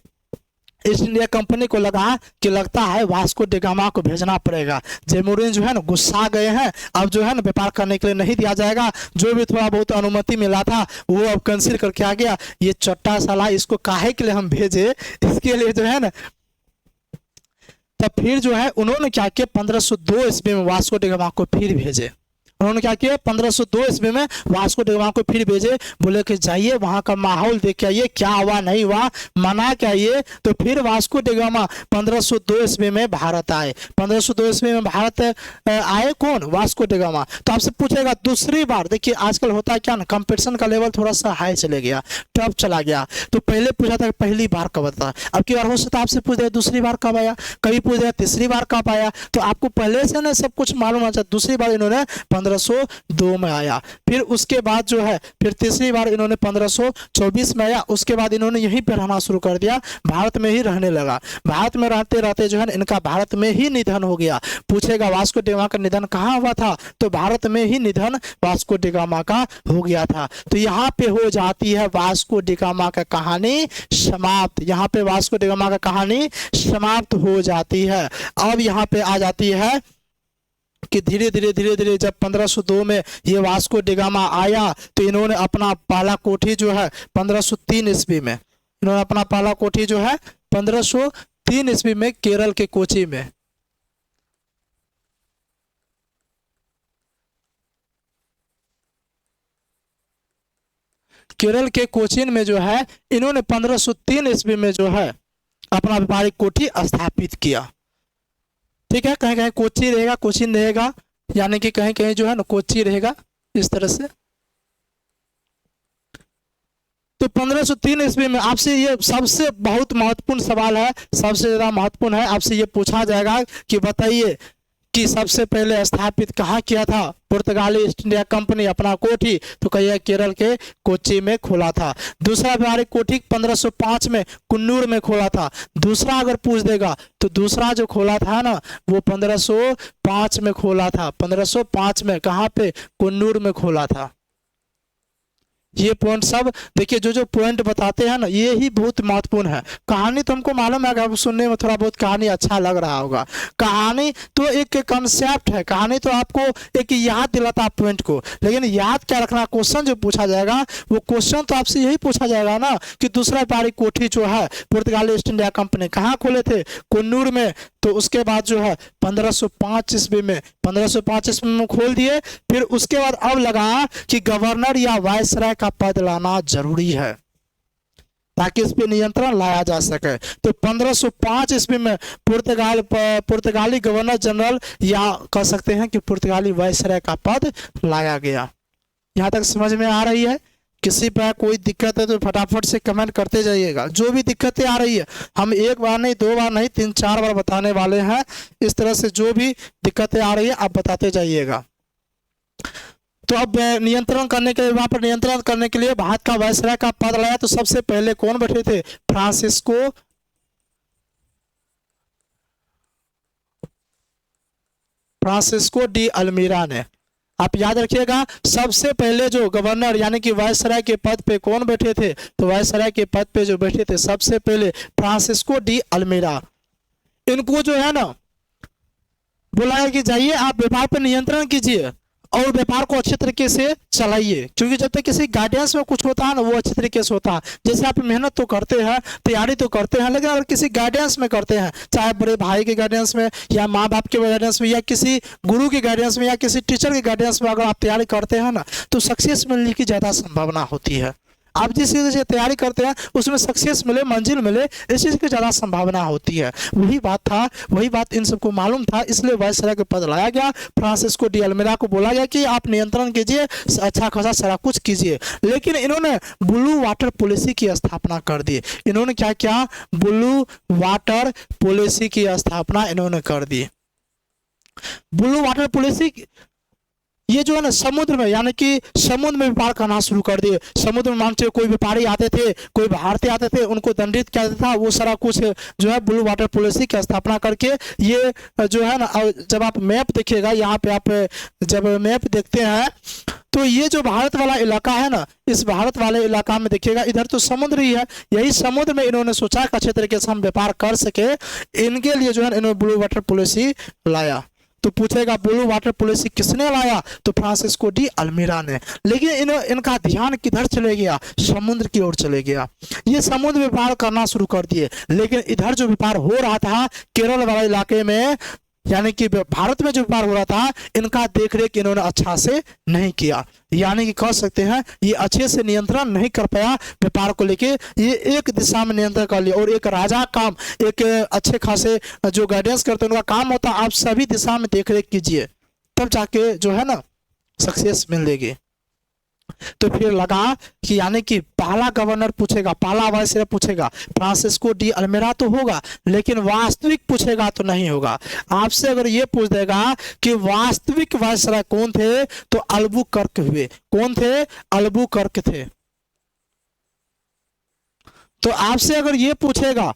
ईस्ट इंडिया कंपनी को लगा कि लगता है वास्को डी गामा को भेजना पड़ेगा। जेमुरिन जो है ना गुस्सा गए हैं, अब जो है ना व्यापार करने के लिए नहीं दिया जाएगा। जो भी थोड़ा बहुत अनुमति मिला था वो अब कैंसिल करके आ गया। ये चट्टा साला, इसको काहे के लिए हम भेजे, इसके लिए जो है ना। तब फिर जो है उन्होंने क्या किया, 1502 ईस्वी में वास्को डी गामा को फिर भेजे। उन्होंने क्या किया, 1502 ईस्वी में वास्को डी गामा को फिर भेजे। बोले कि जाइए वहाँ का माहौल देख के आइए, क्या हुआ नहीं हुआ, मना के आइए। तो फिर वास्को डी गामा 1502 ईस्वी में भारत आए। 1502 ईस्वी में भारत आए कौन? Vasco D gamma. तो आपसे पूछेगा दूसरी बार, देखिए आजकल होता है क्या ना, कंपटीशन का लेवल थोड़ा सा हाई चले गया, टफ चला गया। तो पहले पूछा था पहली बार कब आता, अब की बार हो सकता है आपसे पूछ दे दूसरी बार कब आया, कभी पूछ दे तीसरी बार कब आया। तो आपको पहले से ना सब कुछ मालूम है। दूसरी बार इन्होंने 1502 में आया, फिर उसके बाद जो है फिर तीसरी बार इन्होंने 1524 में आया। उसके बाद इन्होंने यहीं पे रहना शुरू कर दिया, भारत में ही रहने लगा। भारत में रहते रहते जो है इनका भारत में ही निधन हो गया। पूछेगा वास्को डी गामा का निधन कहाँ हुआ था, तो भारत में ही निधन वास्को डी गामा का हो गया था। तो यहाँ पे हो जाती है वास्को डी गामा का कहानी समाप्त। यहाँ पे वास्को डी गामा का कहानी समाप्त हो जाती है। अब यहाँ पे आ जाती है कि धीरे धीरे जब 1502 में ये वास्को डी गामा आया, तो इन्होंने अपना पहला कोठी जो है 1503 ईस्वी में, इन्होंने अपना पहला कोठी जो है 1503 ईस्वी में केरल के कोची में, केरल के कोचीन में जो है इन्होंने 1503 ईस्वी में जो है अपना व्यापारिक कोठी स्थापित किया। ठीक है, कहीं कहीं कोची रहेगा, कोचीन रहेगा, यानी कि कहीं कहीं जो है ना कोची रहेगा, इस तरह से। तो 1503 ईस्वी में आपसे ये सबसे बहुत महत्वपूर्ण सवाल है, सबसे ज्यादा महत्वपूर्ण है। आपसे ये पूछा जाएगा कि बताइए कि सबसे पहले स्थापित कहाँ किया था पुर्तगाली ईस्ट इंडिया कंपनी अपना कोठी, तो कहिए केरल के कोच्चि में खोला था। दूसरा व्यापारिक कोठी 1505 में कुन्नूर में खोला था। दूसरा अगर पूछ देगा तो दूसरा जो खोला था ना वो 1505 में खोला था। 1505 में कहाँ पे? कुन्नूर में खोला था। ये पॉइंट सब देखिए, जो जो पॉइंट बताते हैं ना ये ही बहुत महत्वपूर्ण है। कहानी तो हमको मालूम है कि आपको सुनने में थोड़ा बहुत कहानी अच्छा लग रहा होगा। कहानी तो एक कंसेप्ट है, कहानी तो आपको एक याद दिलाता है पॉइंट को, लेकिन याद क्या रखना, क्वेश्चन जो पूछा जाएगा वो क्वेश्चन तो आपसे यही पूछा जाएगा ना कि दूसरा व्यापारी कोठी जो है पुर्तगाली ईस्ट इंडिया कंपनी कहाँ खोले थे, कुन्नूर में। तो उसके बाद जो है 1505 ईस्वी में 1505 ईस्वी में खोल दिए। फिर उसके बाद अब लगा कि गवर्नर या वायसराय का पद लाना जरूरी है ताकि इस पे नियंत्रण लाया जा सके। तो 1505 ईस्वी में पुर्तगाली गवर्नर जनरल या कह सकते हैं कि पुर्तगाली वायसराय का पद लाया गया। यहाँ तक समझ में आ रही है? किसी पर कोई दिक्कत है तो फटाफट से कमेंट करते जाइएगा। जो भी दिक्कतें आ रही है हम एक बार नहीं, दो बार नहीं, 3-4 बार बताने वाले हैं। इस तरह से जो भी दिक्कतें आ रही है आप बताते जाइएगा। तो अब नियंत्रण करने के लिए, वहां पर नियंत्रण करने के लिए भारत का वायसराय का पद लाया। तो सबसे पहले कौन बैठे थे? फ्रांसिस्को डी अल्मीरा ने। आप याद रखिएगा, सबसे पहले जो गवर्नर यानी कि वायसराय के पद पे कौन बैठे थे? तो वायसराय के पद पे जो बैठे थे सबसे पहले फ्रांसिस्को डी अल्मीरा। इनको जो है ना बुलाया कि जाइए आप व्यापार पर नियंत्रण कीजिए और व्यापार को अच्छे तरीके से चलाइए, क्योंकि जब तक किसी गाइडेंस में कुछ होता है ना वो अच्छे तरीके से होता है। जैसे आप मेहनत तो करते हैं, तैयारी तो करते हैं, लेकिन अगर किसी गाइडेंस में करते हैं, चाहे बड़े भाई के गाइडेंस में या माँ बाप के गाइडेंस में या किसी गुरु के गाइडेंस में या किसी टीचर के गाइडेंस में अगर आप तैयारी करते हैं ना तो सक्सेस मिलने की ज़्यादा संभावना होती है। आप जिस चीज़ से तैयारी करते हैं उसमें सक्सेस मिले, मंजिल मिले, इस चीज़ की ज़्यादा संभावना होती है। वही बात था, वही बात इन सबको मालूम था, इसलिए वायसराय के पद लाया गया। फ्रांसिस्को डी अल्मीरा को बोला गया कि आप नियंत्रण कीजिए, अच्छा खासा सारा कुछ कीजिए। लेकिन इन्होंने ब्लू वाटर पॉलिसी की स्थापना कर दी। इन्होंने क्या किया? ब्लू वाटर पॉलिसी की स्थापना इन्होंने कर दी। ब्लू वाटर पॉलिसी ये जो है ना समुद्र में, यानी कि समुद्र में व्यापार करना शुरू कर दिए। समुद्र में मान कोई व्यापारी आते थे, कोई भारतीय आते थे, उनको दंडित किया जाता था। वो सारा कुछ जो है ब्लू वाटर पॉलिसी की स्थापना करके ये जो है ना, जब आप मैप देखिएगा यहाँ पे, आप जब मैप देखते हैं तो ये जो भारत वाला इलाका है ना, इस भारत वाले इलाका में देखिएगा इधर तो समुद्र ही है। यही समुद्र में इन्होंने सोचा कि अच्छे तरीके से हम व्यापार कर सके, इनके लिए जो है इन्होंने ब्लू वाटर पॉलिसी लाया। तो पूछेगा ब्लू वाटर पॉलिसी किसने लाया? तो फ्रांसिस्को डी अल्मीरा ने। लेकिन इनका ध्यान किधर चले गया? समुद्र की ओर चले गया। ये समुद्र व्यापार करना शुरू कर दिए। लेकिन इधर जो व्यापार हो रहा था केरल वाले इलाके में, यानी कि भारत में जो व्यापार हो रहा था, इनका देखरेख इन्होंने अच्छा से नहीं किया। यानी कि कह सकते हैं ये अच्छे से नियंत्रण नहीं कर पाया व्यापार को लेके। ये एक दिशा में नियंत्रण कर लिया। और एक राजा काम, एक अच्छे खासे जो गाइडेंस करते हैं उनका काम होता है आप सभी दिशा में देखरेख कीजिए, तब जाके जो है ना सक्सेस मिलेगी। तो फिर लगा कि यानी कि पहला गवर्नर पूछेगा, पहला वायसराय पूछेगा, फ्रांसिस्को डी अल्मीरा तो होगा, लेकिन वास्तविक पूछेगा तो नहीं होगा। आपसे अगर ये पूछ देगा कि वास्तविक वायसराय कौन थे, तो अल्बुकर्क हुए। कौन थे? अल्बुकर्क थे। तो आपसे अगर ये पूछेगा,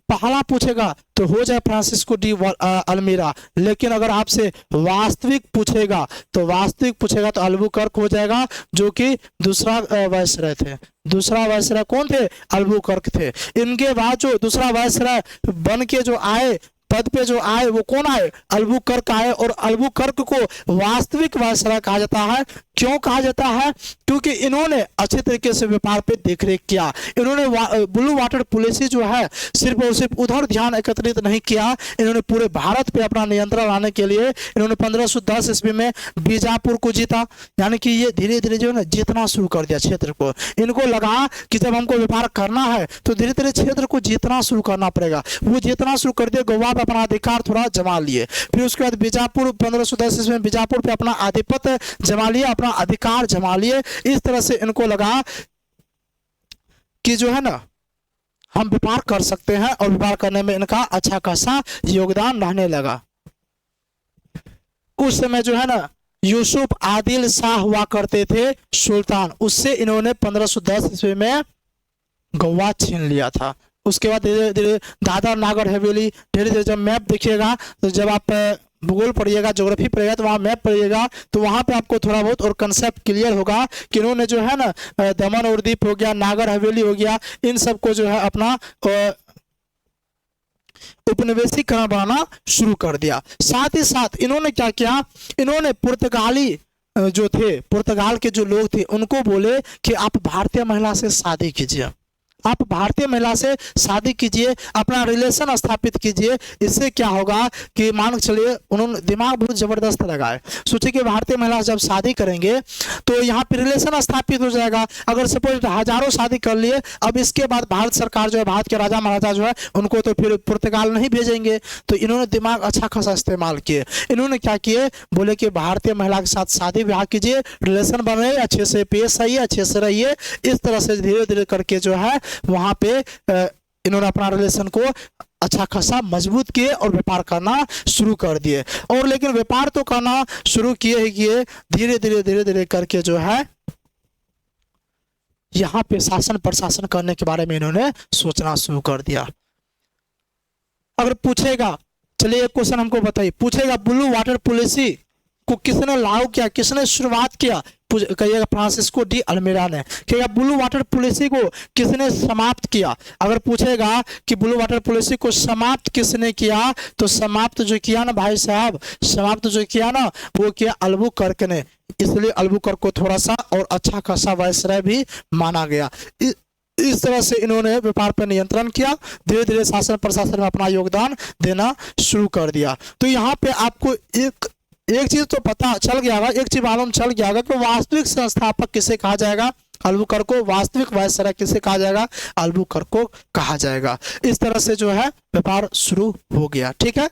पहला पूछेगा तो हो जाए फ्रांसिस्को डी अल्मीरा। लेकिन अगर आपसे वास्तविक पूछेगा तो अल्बुकर्क हो जाएगा, जो कि दूसरा वायसराय थे। दूसरा वायसराय कौन थे? अल्बुकर्क थे। इनके बाद जो दूसरा वायसराय बन के जो आए, पद पे जो आए, वो कौन आए? अल्बुकर्क आए। और अल्बुकर्क को वास्तविक वायसराय कहा जाता है। क्यों कहा जाता है? क्योंकि इन्होंने अच्छे तरीके से व्यापार पे देखरेख किया। इन्होंने ब्लू वाटर पॉलिसी जो है सिर्फ और सिर्फ उधर ध्यान एकत्रित नहीं किया, इन्होंने पूरे भारत पे अपना नियंत्रण लाने के लिए इन्होंने 1510 ईस्वी में बीजापुर को जीता। यानी कि ये धीरे धीरे जो है ना जीतना शुरू कर दिया क्षेत्र को। इनको लगा कि जब हमको व्यापार करना है तो धीरे धीरे क्षेत्र को जीतना शुरू करना पड़ेगा। वो जीतना शुरू कर दिया, गोवा पे अपना अधिकार थोड़ा जमा लिए। फिर उसके बाद बीजापुर 1510 ईस्वी में बीजापुर पे अपना आधिपत्य जमा लिया, अपना अधिकार जमा लिए। इस तरह से इनको लगा कि जो है ना हम व्यापार कर सकते हैं और व्यापार करने में इनका अच्छा खासा योगदान रहने लगा। उस समय जो है ना यूसुफ आदिल शाह हुआ करते थे सुल्तान, उससे इन्होंने 1510 ईस्वी में गोवा छीन लिया था। उसके बाद धीरे धीरे दादर नागर हवेली, धीरे धीरे जब मैप देखिएगा तो जब आप भूगोल पढ़िएगा, ज्योग्राफी पढ़िएगा, तो वहाँ मैप पढ़िएगा, तो वहाँ पे आपको थोड़ा बहुत और कंसेप्ट क्लियर होगा कि इन्होंने जो है ना दमन और दीप हो गया, नागर हवेली हो गया, इन सबको जो है अपना उपनिवेशीकरण बनाना शुरू कर दिया। साथ ही साथ इन्होंने क्या किया, इन्होंने पुर्तगाली जो थे, पुर्तगाल के जो लोग थे, उनको बोले कि आप भारतीय महिला से शादी कीजिए, आप भारतीय महिला से शादी कीजिए, अपना रिलेशन स्थापित कीजिए। इससे क्या होगा कि मान के चलिए उन्होंने दिमाग बहुत जबरदस्त लगाए, सोचे कि भारतीय महिला से जब शादी करेंगे तो यहाँ पे रिलेशन स्थापित हो जाएगा। अगर सपोज हजारों शादी कर लिए, अब इसके बाद भारत सरकार जो है, भारत के राजा महाराजा जो है, उनको तो फिर पुर्तगाल नहीं भेजेंगे। तो इन्होंने दिमाग अच्छा खासा इस्तेमाल किए। इन्होंने क्या किए, बोले कि भारतीय महिला के साथ शादी ब्याह कीजिए, रिलेशन बने, अच्छे से पेश आइए, अच्छे से रहिए। इस तरह से धीरे धीरे करके जो है वहां पे इन्होंने अपना रिलेशन को अच्छा खासा मजबूत किए और व्यापार करना शुरू कर दिए। और लेकिन व्यापार तो करना शुरू किए ही किए, धीरे धीरे करके जो है यहाँ पे शासन प्रशासन करने के बारे में इन्होंने सोचना शुरू कर दिया। अगर पूछेगा, चलिए एक क्वेश्चन हमको बताइए, पूछेगा ब्लू वाटर पॉलिसी को किसने लागू किया, किसने शुरुआत किया? कहिएगा फ्रांसिस्को डी अल्मेडा ने। कहिएगा ब्लू वाटर पॉलिसी को किसने समाप्त किया? अगर पूछेगा कि ब्लू वाटर पॉलिसी को समाप्त किसने किया, तो समाप्त जो किया ना भाई साहब, समाप्त जो किया ना वो किया अल्बुकर्क ने। इसलिए अल्बुकर्क को थोड़ा सा और अच्छा खासा वायसराय भी माना गया। इस तरह से इन्होंने व्यापार पर नियंत्रण किया, धीरे धीरे शासन प्रशासन में अपना योगदान देना शुरू कर दिया। तो यहाँ पे आपको एक चीज तो पता चल गया होगा, एक चीज मालूम चल गया होगा कि वास्तविक संस्थापक किसे कहा जाएगा, अल्बुकर्क को। वास्तविक वायसराय किसे कहा जाएगा, अल्बुकर्क को कहा जाएगा। इस तरह से जो है व्यापार शुरू हो गया। ठीक है,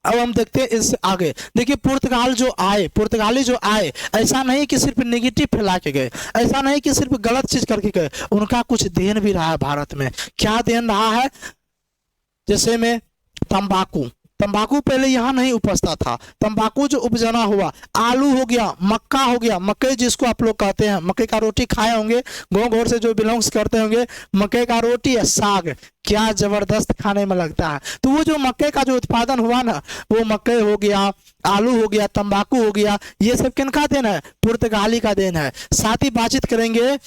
अब हम देखते हैं इससे आगे। देखिए पुर्तगाल जो आए, पुर्तगाली जो आए, ऐसा नहीं कि सिर्फ नेगेटिव फैला के गए, ऐसा नहीं कि सिर्फ गलत चीज करके गए, उनका कुछ देन भी रहा है भारत में। क्या देन रहा है? जैसे में तंबाकू, तंबाकू पहले यहाँ नहीं उपजता था, तंबाकू जो उपजना हुआ, आलू हो गया, मक्का हो गया, मकई जिसको आप लोग कहते हैं, मकई का रोटी खाए होंगे, गाँव घर से जो बिलोंग्स करते होंगे, मकई का रोटी या साग क्या जबरदस्त खाने में लगता है। तो वो जो मक्के का जो उत्पादन हुआ ना, वो मकई हो गया, आलू हो गया, तंबाकू हो गया, ये सब किनका देन है? पुर्तगाली का देन है। साथ ही बातचीत करेंगे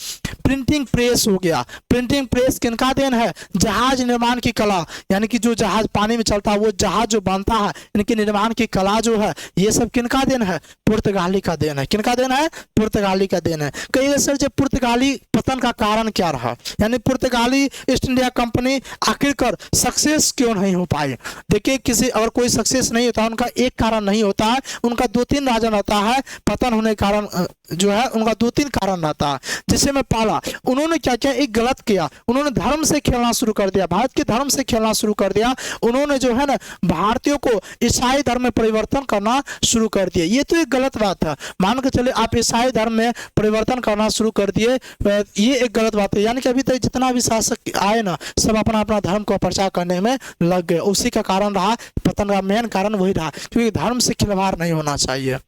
प्रिंटिंग प्रेस हो गया, प्रिंटिंग प्रेस किनका देन है? जहाज निर्माण की कला, यानी कि जो जहाज पानी में चलता है, वो जहाज जो बनता है, इनके निर्माण की कला जो है, ये सब किनका देन है? पुर्तगाली का देन है। किनका देन है? पुर्तगाली का देन है। कहिए सर जो पुर्तगाली पतन का कारण क्या रहा, यानी पुर्तगाली ईस्ट इंडिया कंपनी आखिरकार सक्सेस क्यों नहीं हो पाई? देखिए किसी अगर कोई सक्सेस नहीं होता, उनका एक कारण नहीं होता है, उनका दो तीन राजन रहता है। पतन होने के कारण जो है उनका दो तीन कारण रहता है। जैसे में पहला, उन्होंने क्या किया, एक गलत किया, उन्होंने धर्म से खेलना शुरू कर दिया, भारत के धर्म से खेलना शुरू कर दिया। उन्होंने जो है ना भारतीयों को ईसाई धर्म में परिवर्तन करना शुरू कर दिया। ये तो एक गलत बात है, मान के चले आप ईसाई धर्म में परिवर्तन करना शुरू कर दिए, ये एक गलत बात है। यानी कि अभी तक जितना भी शासक आए ना, सब अपना अपना धर्म को प्रचार करने में लग गए। उसी का कारण रहा पतन का, मेन कारण वही रहा, क्योंकि धर्म से खिलवाड़ नहीं होना चाहिए।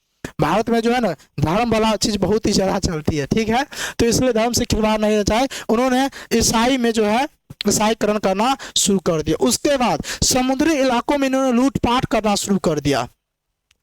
भारत में जो है ना धर्म वाला चीज बहुत ही ज्यादा चलती है, ठीक है, तो इसलिए धर्म से खिलवाड़ नहीं होना चाहिए। उन्होंने ईसाई में जो है ईसाईकरण करना शुरू कर दिया। उसके बाद समुद्री इलाकों में इन्होंने लूटपाट करना शुरू कर दिया।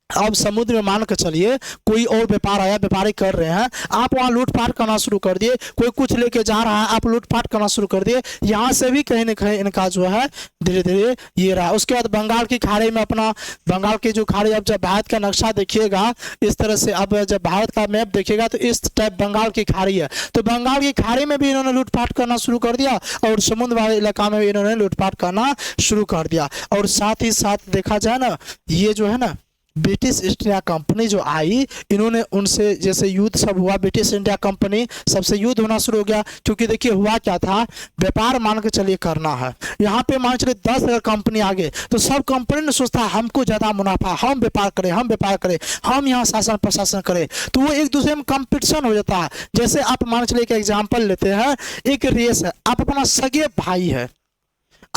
अब समुद्र में मान कर चलिए कोई और व्यापार आया, व्यापारी कर रहे हैं, आप वहाँ लूटपाट करना शुरू कर दिए। कोई कुछ लेके जा रहा है, आप लूटपाट करना शुरू कर दिए। यहाँ से भी कहीं ना कहीं इनका जो है धीरे धीरे ये रहा। उसके बाद बंगाल की खाड़ी में अपना, बंगाल की जो खाड़ी, अब जब भारत का नक्शा देखिएगा इस तरह से, अब जब भारत का मैप देखिएगा तो इस टाइप बंगाल की खाड़ी है, तो बंगाल की खाड़ी में भी इन्होंने लूटपाट करना शुरू कर दिया और समुद्र वाले इलाका में भी इन्होंने लूटपाट करना शुरू कर दिया। और साथ ही साथ देखा जाए ना, ये जो है ना ब्रिटिश ईस्ट इंडिया कंपनी जो आई, इन्होंने उनसे जैसे युद्ध सब हुआ, ब्रिटिश इंडिया कंपनी सबसे युद्ध होना शुरू हो गया। क्योंकि देखिए हुआ क्या था, व्यापार मान के चलिए करना है, यहाँ पे मान चलिए 10 अगर कंपनी आ गए तो सब कंपनी ने सोचता है हमको ज्यादा मुनाफा, हम व्यापार करें, हम व्यापार करें, हम यहाँ शासन प्रशासन करें, तो वो एक दूसरे में कंपटीशन हो जाता है। जैसे आप मान चलिए एक एग्जाम्पल लेते हैं, एक रेस है, आप अपना सगे भाई है,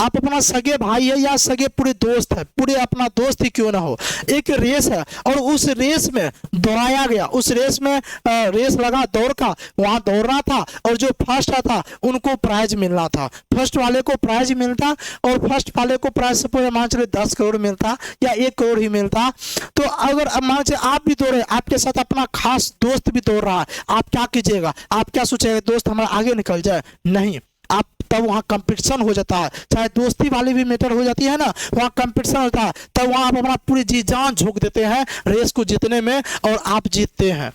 आप अपना सगे भाई है या सगे पूरे दोस्त है, पूरे अपना दोस्त ही क्यों ना हो, एक रेस है और उस रेस में दौड़ाया गया, उस रेस में रेस लगा दौड़ का, वहां दौड़ना था और जो फर्स्ट आता उनको प्राइज मिलना था, फर्स्ट वाले को प्राइज मिलता और फर्स्ट वाले को प्राइज सपोज मान चले 10 करोड़ मिलता या 1 करोड़ ही मिलता। तो अगर अब मान चले आप भी दौड़े, आपके साथ अपना खास दोस्त भी दौड़ रहा है, आप क्या कीजिएगा, आप क्या सोचेगा दोस्त हमारा आगे निकल जाए, नहीं, आप तब वहां कंपटीशन हो जाता है, चाहे दोस्ती वाली भी मैटर हो जाती है ना, वहां कंपटीशन होता है, तब वहां आप अपना पूरी जी जान झोंक देते हैं रेस को जीतने में और आप जीतते हैं,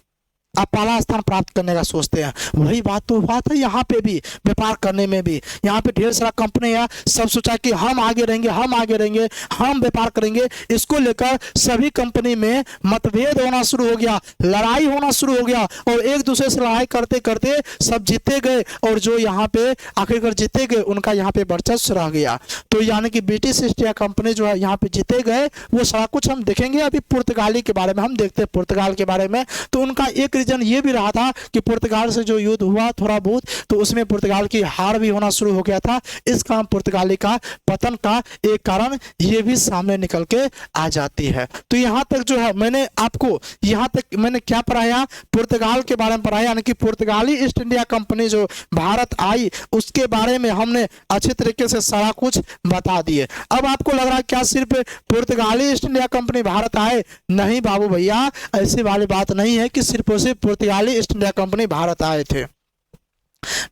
आप पहला स्थान प्राप्त करने का सोचते हैं। वही बात तो बात है यहाँ पे भी, व्यापार करने में भी, यहाँ पे ढेर सारा कंपनी है, सब सोचा कि हम आगे रहेंगे, हम आगे रहेंगे, हम व्यापार करेंगे, इसको लेकर सभी कंपनी में मतभेद होना शुरू हो गया, लड़ाई होना शुरू हो गया और एक दूसरे से लड़ाई करते करते सब जीते गए और जो यहाँ पे आखिरकार जीते गए उनका यहाँ पे वर्चस्व रह गया। तो यानी कि ब्रिटिश ईस्ट इंडिया कंपनी जो है यहाँ पे जीते गए, वो सारा कुछ हम देखेंगे। अभी पुर्तगाली के बारे में हम देखते हैं, पुर्तगाल के बारे में तो उनका एक रीजन ये भी रहा था कि पुर्तगाल से जो युद्ध हुआ थोड़ा बहुत, तो उसमें पुर्तगाल की हार भी होना शुरू हो गया था, इस काम पुर्तगाली का पतन का एक कारण ये भी सामने निकल के आ जाती है। तो यहाँ तक जो है मैंने आपको यहाँ तक मैंने क्या पढ़ाया, पुर्तगाल के बारे में पढ़ाया, यानी कि पुर्तगाली ईस्ट इंडिया कंपनी जो भारत आई उसके बारे में हमने अच्छे तरीके से सारा कुछ बता दिए। अब आपको लग रहा है क्या सिर्फ पुर्तगाली ईस्ट इंडिया कंपनी भारत आए, नहीं बाबू भैया, ऐसी वाली बात नहीं है कि सिर्फ और सिर्फ पुर्तगाली ईस्ट इंडिया कंपनी भारत आए थे,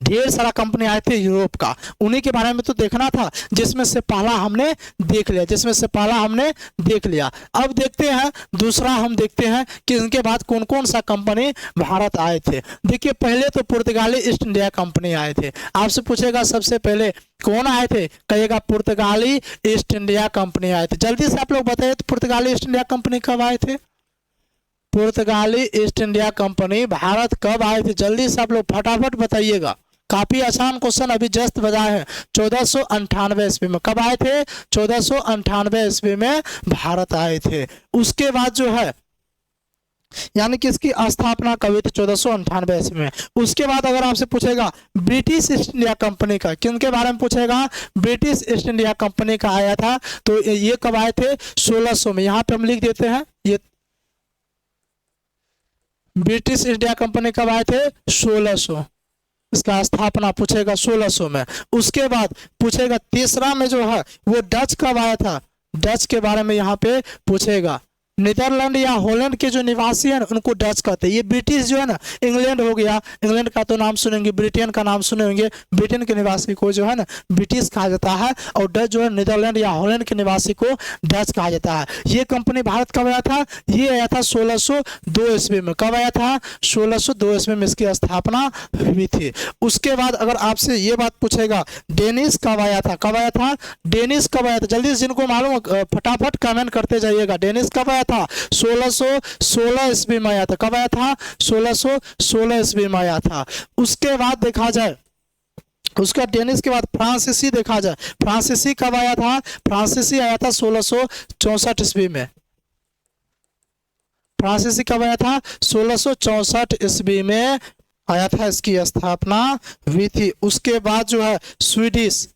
ढेर सारा कंपनी आए थे यूरोप का, उन्हीं के बारे में तो देखना था, जिसमें से पहला हमने देख लिया, जिसमें से पहला हमने देख लिया। अब देखते हैं दूसरा, हम देखते हैं कि इनके बाद कौन कौन सा कंपनी भारत आए थे। देखिए पहले तो पुर्तगाली ईस्ट इंडिया कंपनी आए थे। आपसे पूछेगा सबसे पहले कौन आए थे, कहिएगा पुर्तगाली ईस्ट इंडिया कंपनी आए थे। जल्दी से आप लोग बताइए तो पुर्तगाली ईस्ट इंडिया कंपनी कब आए थे, पुर्तगाली ईस्ट इंडिया कंपनी भारत कब आए थे, जल्दी से आप लोग फटाफट बताइएगा। काफी आसान क्वेश्चन अभी जस्ट बताए हैं, 1498 ईस्वी में। कब आए थे, 1498 ईस्वी में भारत आए थे। उसके बाद जो है यानी कि इसकी स्थापना कब हुई थी, 1498 ईस्वी में। उसके बाद अगर आपसे पूछेगा ब्रिटिश ईस्ट इंडिया कंपनी का, किनके बारे में पूछेगा, ब्रिटिश ईस्ट इंडिया कंपनी का आया था, तो ये कब आए थे, 1600 में। यहाँ पे हम लिख देते हैं ये ब्रिटिश इंडिया कंपनी कब आए थे, 1600, इसका स्थापना पूछेगा 1600 में। उसके बाद पूछेगा तीसरा में जो है वो डच कब आया था, डच के बारे में यहाँ पे पूछेगा। नीदरलैंड या हॉलैंड के जो निवासी हैं उनको डच कहते हैं। ये ब्रिटिश जो है ना, इंग्लैंड हो गया, इंग्लैंड का तो नाम सुनेंगे, ब्रिटेन का नाम सुने होंगे, ब्रिटेन के निवासी को जो है ना ब्रिटिश कहा जाता है और डच जो है नीदरलैंड या हॉलैंड के निवासी को डच कहा जाता है। ये कंपनी भारत कब आया था, ये आया था 1602 ईस्वी में। कब आया था, 1602 ईस्वी में इसकी स्थापना हुई थी। उसके बाद अगर आपसे ये बात पूछेगा डेनिस कब आया था, कब आया था, डेनिस कब आया था, जल्दी से जिनको मालूम फटाफट कमेंट करते जाइएगा। डेनिस कब आया था, 1616 ईस्वी में आया था। कब आया था, 1616 ईस्वी में आया था। उसके बाद देखा जाए, उसका डेनिस के बाद फ्रांसीसी देखा जाए, फ्रांसीसी कब आया था, फ्रांसीसी आया था 1664 ईस्वी में। फ्रांसीसी कब आया था, 1664 ईस्वी में आया था, इसकी स्थापना हुई थी। उसके बाद जो है स्वीडिश,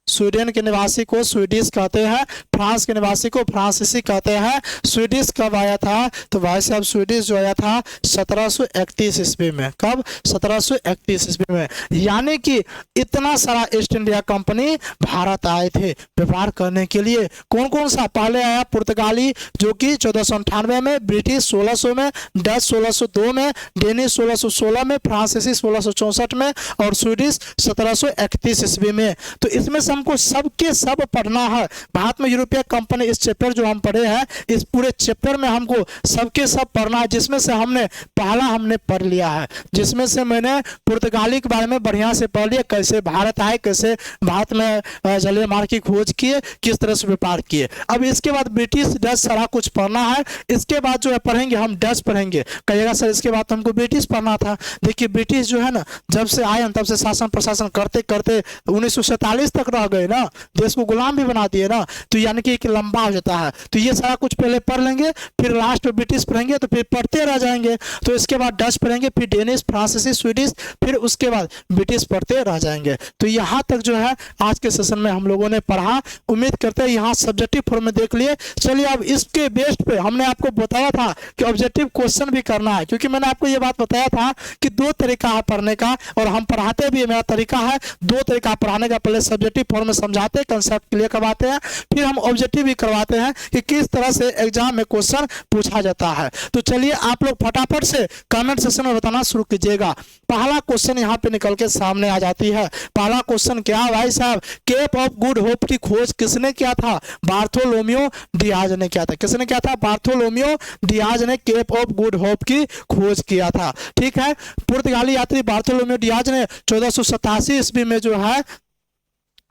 स्वीडन के निवासी को स्वीडिश कहते हैं, फ्रांस के निवासी को फ्रांसीसी कहते हैं। स्वीडिश कब आया था, तो भाई साहब स्वीडिश जो आया था 1731 ईस्वी में। कब, 1731 ईस्वी में। यानी कि इतना सारा ईस्ट इंडिया कंपनी भारत आए थे व्यापार करने के लिए। कौन कौन सा, पहले आया पुर्तगाली जो कि 1498 में, ब्रिटिश 1600 में, डच 1602 में, डेनिश 1616 में, फ्रांसीसी 1664 में और स्वीडिश 1731 ईस्वी में। तो इसमें हमको सबके सब पढ़ना है। भारत में यूरोपीय कंपनी, इस चैप्टर जो हम पढ़े हैं, इस पूरे चैप्टर में हमको सबके सब पढ़ना है, जिसमें से हमने पहला हमने पढ़ लिया है, जिसमें से मैंने पुर्तगाली के बारे में बढ़िया से पढ़ लिया, कैसे भारत आए, कैसे भारत में जलीय मार्ग की खोज किए, किस तरह से व्यापार किए। अब इसके बाद ब्रिटिश डच सारा कुछ पढ़ना है। इसके बाद जो है पढ़ेंगे हम डच पढ़ेंगे। कहिएगा सर इसके बाद हमको ब्रिटिश पढ़ना था। देखिए ब्रिटिश जो है ना, जब से आए तब से शासन प्रशासन करते करते 1947 तक रह रह गए ना, देश को गुलाम भी बना दिए ना, तो यानी कि एक लंबा हो जाता है। तो ये सारा कुछ पहले पढ़ लेंगे, फिर लास्ट में ब्रिटिश पढ़ेंगे, तो फिर पढ़ते रह जाएंगे। तो इसके बाद डच पढ़ेंगे, फिर डेनिश, फ्रांसीसी, स्वीडिश, फिर उसके बाद ब्रिटिश पढ़ते रह जाएंगे। तो यहाँ तक जो है आज के सेशन में हम लोगों ने पढ़ा। उम्मीद करते हैं यहाँ सब्जेक्टिव फॉर्म में देख लिए। चलिए अब इसके बेस्ड पे हमने आपको बताया था कि ऑब्जेक्टिव क्वेश्चन भी करना है, क्योंकि मैंने आपको ये बात बताया था कि दो तरीका है पढ़ने का, और हम पढ़ाते भी, मेरा तरीका है दो तरीका पढ़ाने का। पहले सब्जेक्टिव फॉर्म में समझाते हैं, कंसेप्ट क्लियर करवाते हैं, फिर हम ऑब्जेक्टिव भी करवाते हैं कि किस तरह से एग्जाम में क्वेश्चन पूछा जाता है। तो चलिए आप लोग फटाफट से कमेंट सेक्शन में बताना शुरू कीजिएगा। पहला क्वेश्चन यहाँ पे निकल के सामने आ जाती है। पहला क्वेश्चन क्या है भाई साहब? केप ऑफ गुड होप की खोज किसने किया था? बार्थोलोमियो डियाज ने किया था। किसने किया था? बार्थोलोमियो डियाज ने केप ऑफ गुड होप की खोज किया था। ठीक है, पुर्तगाली यात्री बार्थोलोमियो डियाज ने 1487 ईस्वी में जो है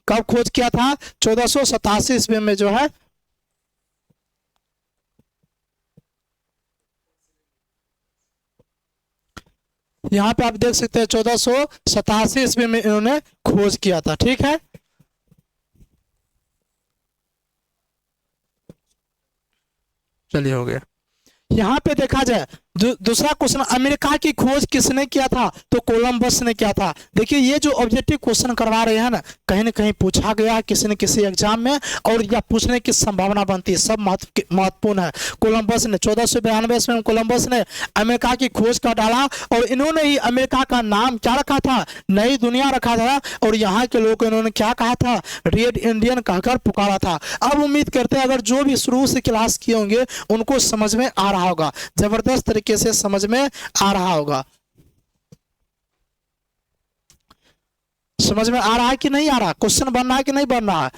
कब खोज किया था? 1487 ईस्वी में जो है यहाँ पे आप देख सकते हैं 1487 ईस्वी में इन्होंने खोज किया था। ठीक है, चलिए हो गया। यहाँ पे देखा जाए दूसरा क्वेश्चन, अमेरिका की खोज किसने किया था? तो कोलंबस ने किया था। देखिए ये जो ऑब्जेक्टिव क्वेश्चन करवा रहे हैं ना कहीं पूछा गया है किसी न किसी एग्जाम में, और या पूछने की संभावना बनती है, सब महत्वपूर्ण है। कोलंबस ने 1492 ईस्वी में कोलंबस ने अमेरिका की खोज कर डाला, और इन्होंने ही अमेरिका का नाम क्या रखा था? नई दुनिया रखा था, और यहाँ के लोग इन्होंने क्या कहा था? रेड इंडियन कहकर पुकारा था। अब उम्मीद करते हैं अगर जो भी शुरू से क्लास किए होंगे उनको समझ में आ रहा होगा, जबरदस्त कैसे समझ में आ रहा होगा। समझ में आ रहा है कि नहीं आ रहा? क्वेश्चन बन रहा है कि नहीं बन रहा है?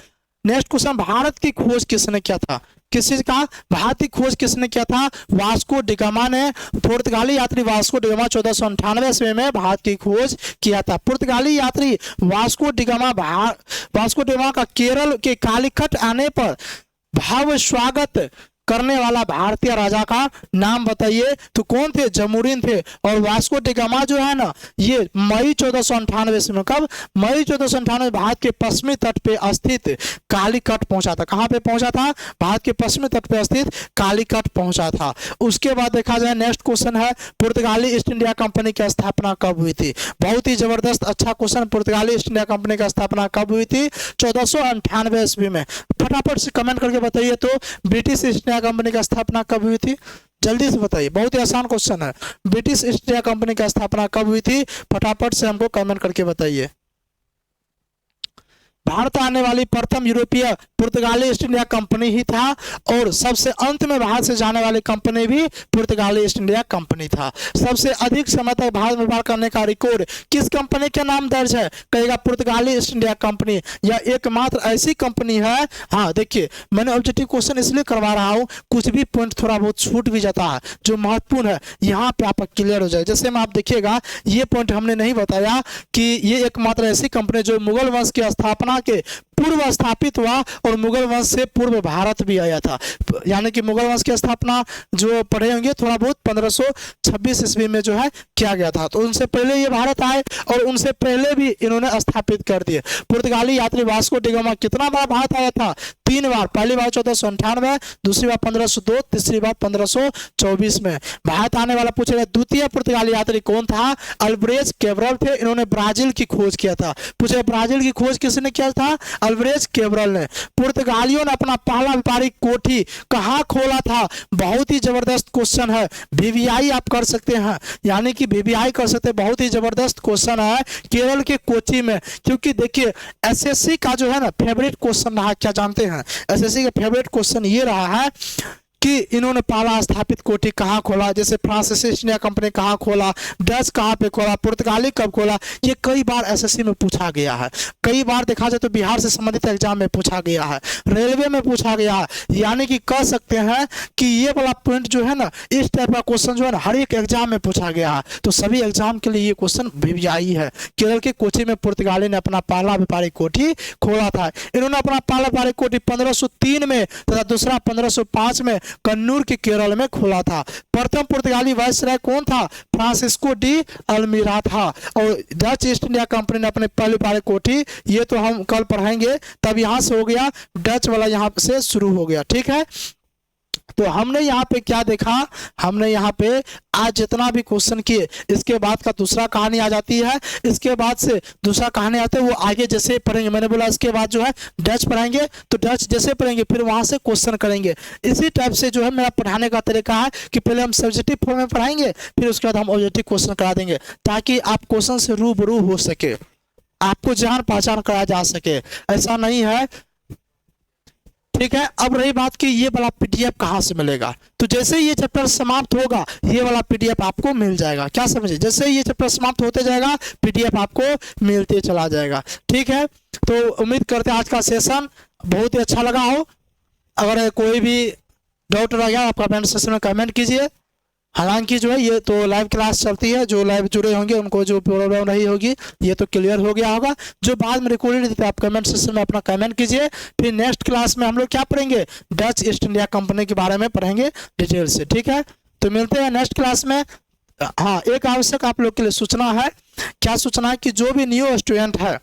नेक्स्ट क्वेश्चन, भारत की खोज किसने किया था? किस चीज का? भारत की खोज किसने किया था? वास्को डिगामा ने। पुर्तगाली यात्री वास्को डिगामा 1498 ईस्वी में भारत की खोज किया था। पुर्तगाली यात्री वास्को डिगामा का केरल के कालीकट आने पर भव्य स्वागत करने वाला भारतीय राजा का नाम बताइए। तो कौन थे? जमूरिन थे। और वास्को डिगामा जो है ना, ये मई 1498 ईस्वी में, कब? मई 1498 भारत के पश्चिमी तट पे स्थित कालीकट पहुंचा था। कहां पे पहुंचा था? भारत के पश्चिमी तट पे स्थित कालीकट पहुंचा था। उसके बाद देखा जाए नेक्स्ट क्वेश्चन है, पुर्तगाली ईस्ट इंडिया कंपनी की स्थापना कब हुई थी? बहुत ही जबरदस्त अच्छा क्वेश्चन। पुर्तगाली ईस्ट इंडिया कंपनी की स्थापना कब हुई थी? 1498 ईस्वी में। फटाफट से कमेंट करके बताइए तो ब्रिटिश ईस्ट इंडिया कंपनी की स्थापना कब हुई थी? जल्दी से बताइए, बहुत ही आसान क्वेश्चन है। ब्रिटिश ईस्ट इंडिया कंपनी की स्थापना कब हुई थी? फटाफट से हमको कमेंट करके बताइए। भारत आने वाली प्रथम यूरोपीय पुर्तगाली ईस्ट इंडिया कंपनी ही था, और सबसे अंत में भारत से जाने वाली कंपनी भी पुर्तगाली ईस्ट इंडिया कंपनी था। सबसे अधिक समय तक भारत में व्यापार करने का रिकॉर्ड किस कंपनी के नाम दर्ज है? कहेगा पुर्तगाली ईस्ट इंडिया कंपनी। या एकमात्र ऐसी कंपनी है। हाँ देखिए, मैंने ऑब्जेक्टिव क्वेश्चन इसलिए करवा रहा हूँ, कुछ भी पॉइंट थोड़ा बहुत छूट भी जाता है जो महत्वपूर्ण है, यहाँ पे आपका क्लियर हो जाए। जैसे में आप देखिएगा, ये पॉइंट हमने नहीं बताया कि ये एकमात्र ऐसी कंपनी जो मुगल वंश की स्थापना के पूर्व स्थापित हुआ, और मुगल वंश से पूर्व भारत भी आया था। यानी कि मुगल वंश की स्थापना जो पढ़े होंगे थोड़ा बहुत 1526 ईस्वी में जो है किया गया था। तो उनसे पहले ये भारत आए, और उनसे पहले भी इन्होंने स्थापित कर दिए। पुर्तगाली यात्री वास्को डिगामा कितना बार भारत आया था? 3 बार। पहली बार 1498, दूसरी बार 1502, तीसरी बार 1524 में। भारत आने वाला पूछेगा द्वितीय पुर्तगाली यात्री कौन था? अल्वारेज कैब्रल थे। इन्होंने ब्राजील की खोज किया था। पूछे ब्राजील की खोज किसने किया था? अल्वारेज कैब्रल ने। पुर्तगालियों ने अपना पहला व्यापारिक कोठी कहाँ खोला था? बहुत ही जबरदस्त क्वेश्चन है। वीवीआई आप कर सकते हैं, यानी कि वीवीआई कर सकते हैं। बहुत ही जबरदस्त क्वेश्चन है, केरल के कोची में। क्योंकि देखिए एसएससी का जो है ना फेवरेट क्वेश्चन रहा, क्या जानते हैं? एसएससी का फेवरेट क्वेश्चन ये रहा है कि इन्होंने पहला स्थापित कोठी कहाँ खोला। जैसे फ्रांसीसी ईस्ट इंडिया कंपनी कहाँ खोला, डच कहाँ पे खोला, पुर्तगाली कब खोला, ये कई बार एसएससी में पूछा गया है। कई बार देखा जाए तो बिहार से संबंधित एग्जाम में पूछा गया है, रेलवे में पूछा गया है। यानी कि कह सकते हैं कि ये वाला पॉइंट जो है ना, इस टाइप का क्वेश्चन जो है ना हर एक एग्जाम में पूछा गया है। तो सभी एग्जाम के लिए ये क्वेश्चन वीवीआई है। केरल के कोची में पुर्तगाली ने अपना पहला व्यापारिक कोठी खोला था। इन्होंने अपना पहला व्यापारिक कोठी 1503 में तथा दूसरा 1505 में कन्नूर के केरल में खुला था। प्रथम पुर्तगाली वायसराय कौन था? फ्रांसिस्को डी अल्मीरा था। और डच ईस्ट इंडिया कंपनी ने अपने पहली पारी कोठी, ये तो हम कल पढ़ाएंगे। तब यहाँ से हो गया, डच वाला यहाँ से शुरू हो गया। ठीक है, तो हमने यहाँ पे क्या देखा, हमने यहाँ पे आज जितना भी क्वेश्चन किए, इसके बाद का दूसरा कहानी आ जाती है। इसके बाद से दूसरा कहानी आते है, वो आगे जैसे पढ़ेंगे। मैंने बोला इसके बाद जो है डच पढ़ाएंगे, तो डच जैसे पढ़ेंगे फिर वहां से क्वेश्चन करेंगे। इसी टाइप से जो है मेरा पढ़ाने का तरीका है कि पहले हम सब्जेक्टिव फॉर्म में पढ़ाएंगे, फिर उसके बाद हम ऑब्जेक्टिव क्वेश्चन करा देंगे, ताकि आप क्वेश्चन से रूबरू हो सके, आपको जान पहचान कराया जा सके। ऐसा नहीं है। ठीक है, अब रही बात कि ये वाला पीडीएफ कहाँ से मिलेगा, तो जैसे ये चैप्टर समाप्त होगा ये वाला पीडीएफ आपको मिल जाएगा। क्या समझे, जैसे ये चैप्टर समाप्त होते जाएगा पीडीएफ आपको मिलते चला जाएगा। ठीक है, तो उम्मीद करते हैं आज का सेशन बहुत ही अच्छा लगा हो। अगर कोई भी डाउट रह गया आप कमेंट सेक्शन में कमेंट कीजिए। हालांकि जो है ये तो लाइव क्लास चलती है, जो लाइव जुड़े होंगे उनको जो प्रॉब्लम नहीं होगी ये तो क्लियर हो गया होगा। जो बाद में रिकॉर्डेड देते हैं आप कमेंट सेक्शन में अपना कमेंट कीजिए। फिर नेक्स्ट क्लास में हम लोग क्या पढ़ेंगे, डच ईस्ट इंडिया कंपनी के बारे में पढ़ेंगे डिटेल से। ठीक है, तो मिलते हैं नेक्स्ट क्लास में। हाँ, एक आवश्यक आप लोग के लिए सूचना है। क्या सूचना है कि जो भी न्यू स्टूडेंट है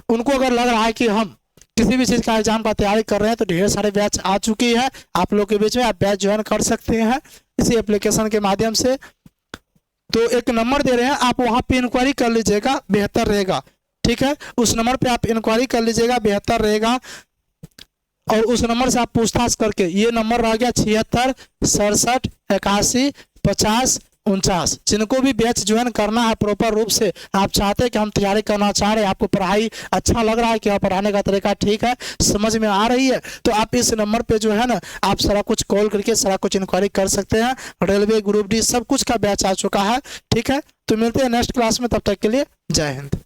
उनको अगर लग रहा है कि हम किसी भी चीज़ का एग्जाम का तैयारी कर रहे हैं, तो ढेर सारे बैच आ चुकी है आप लोग के बीच में, आप बैच ज्वाइन कर सकते हैं इसी एप्लीकेशन के माध्यम से। तो एक नंबर दे रहे हैं, आप वहां पे इंक्वायरी कर लीजिएगा, बेहतर रहेगा। ठीक है, उस नंबर पे आप इंक्वायरी कर लीजिएगा, बेहतर रहेगा। और उस नंबर से आप पूछताछ करके, ये नंबर रह गया 76 67 81 50 49। जिनको भी बैच ज्वाइन करना है प्रॉपर रूप से, आप चाहते हैं कि हम तैयारी करना चाह रहे हैं, आपको पढ़ाई अच्छा लग रहा है कि पढ़ाने का तरीका ठीक है, समझ में आ रही है, तो आप इस नंबर पे जो है ना आप सारा कुछ कॉल करके सारा कुछ इंक्वायरी कर सकते हैं। रेलवे ग्रुप डी सब कुछ का बैच आ चुका है। ठीक है, तो मिलते हैं नेक्स्ट क्लास में, तब तक के लिए जय हिंद।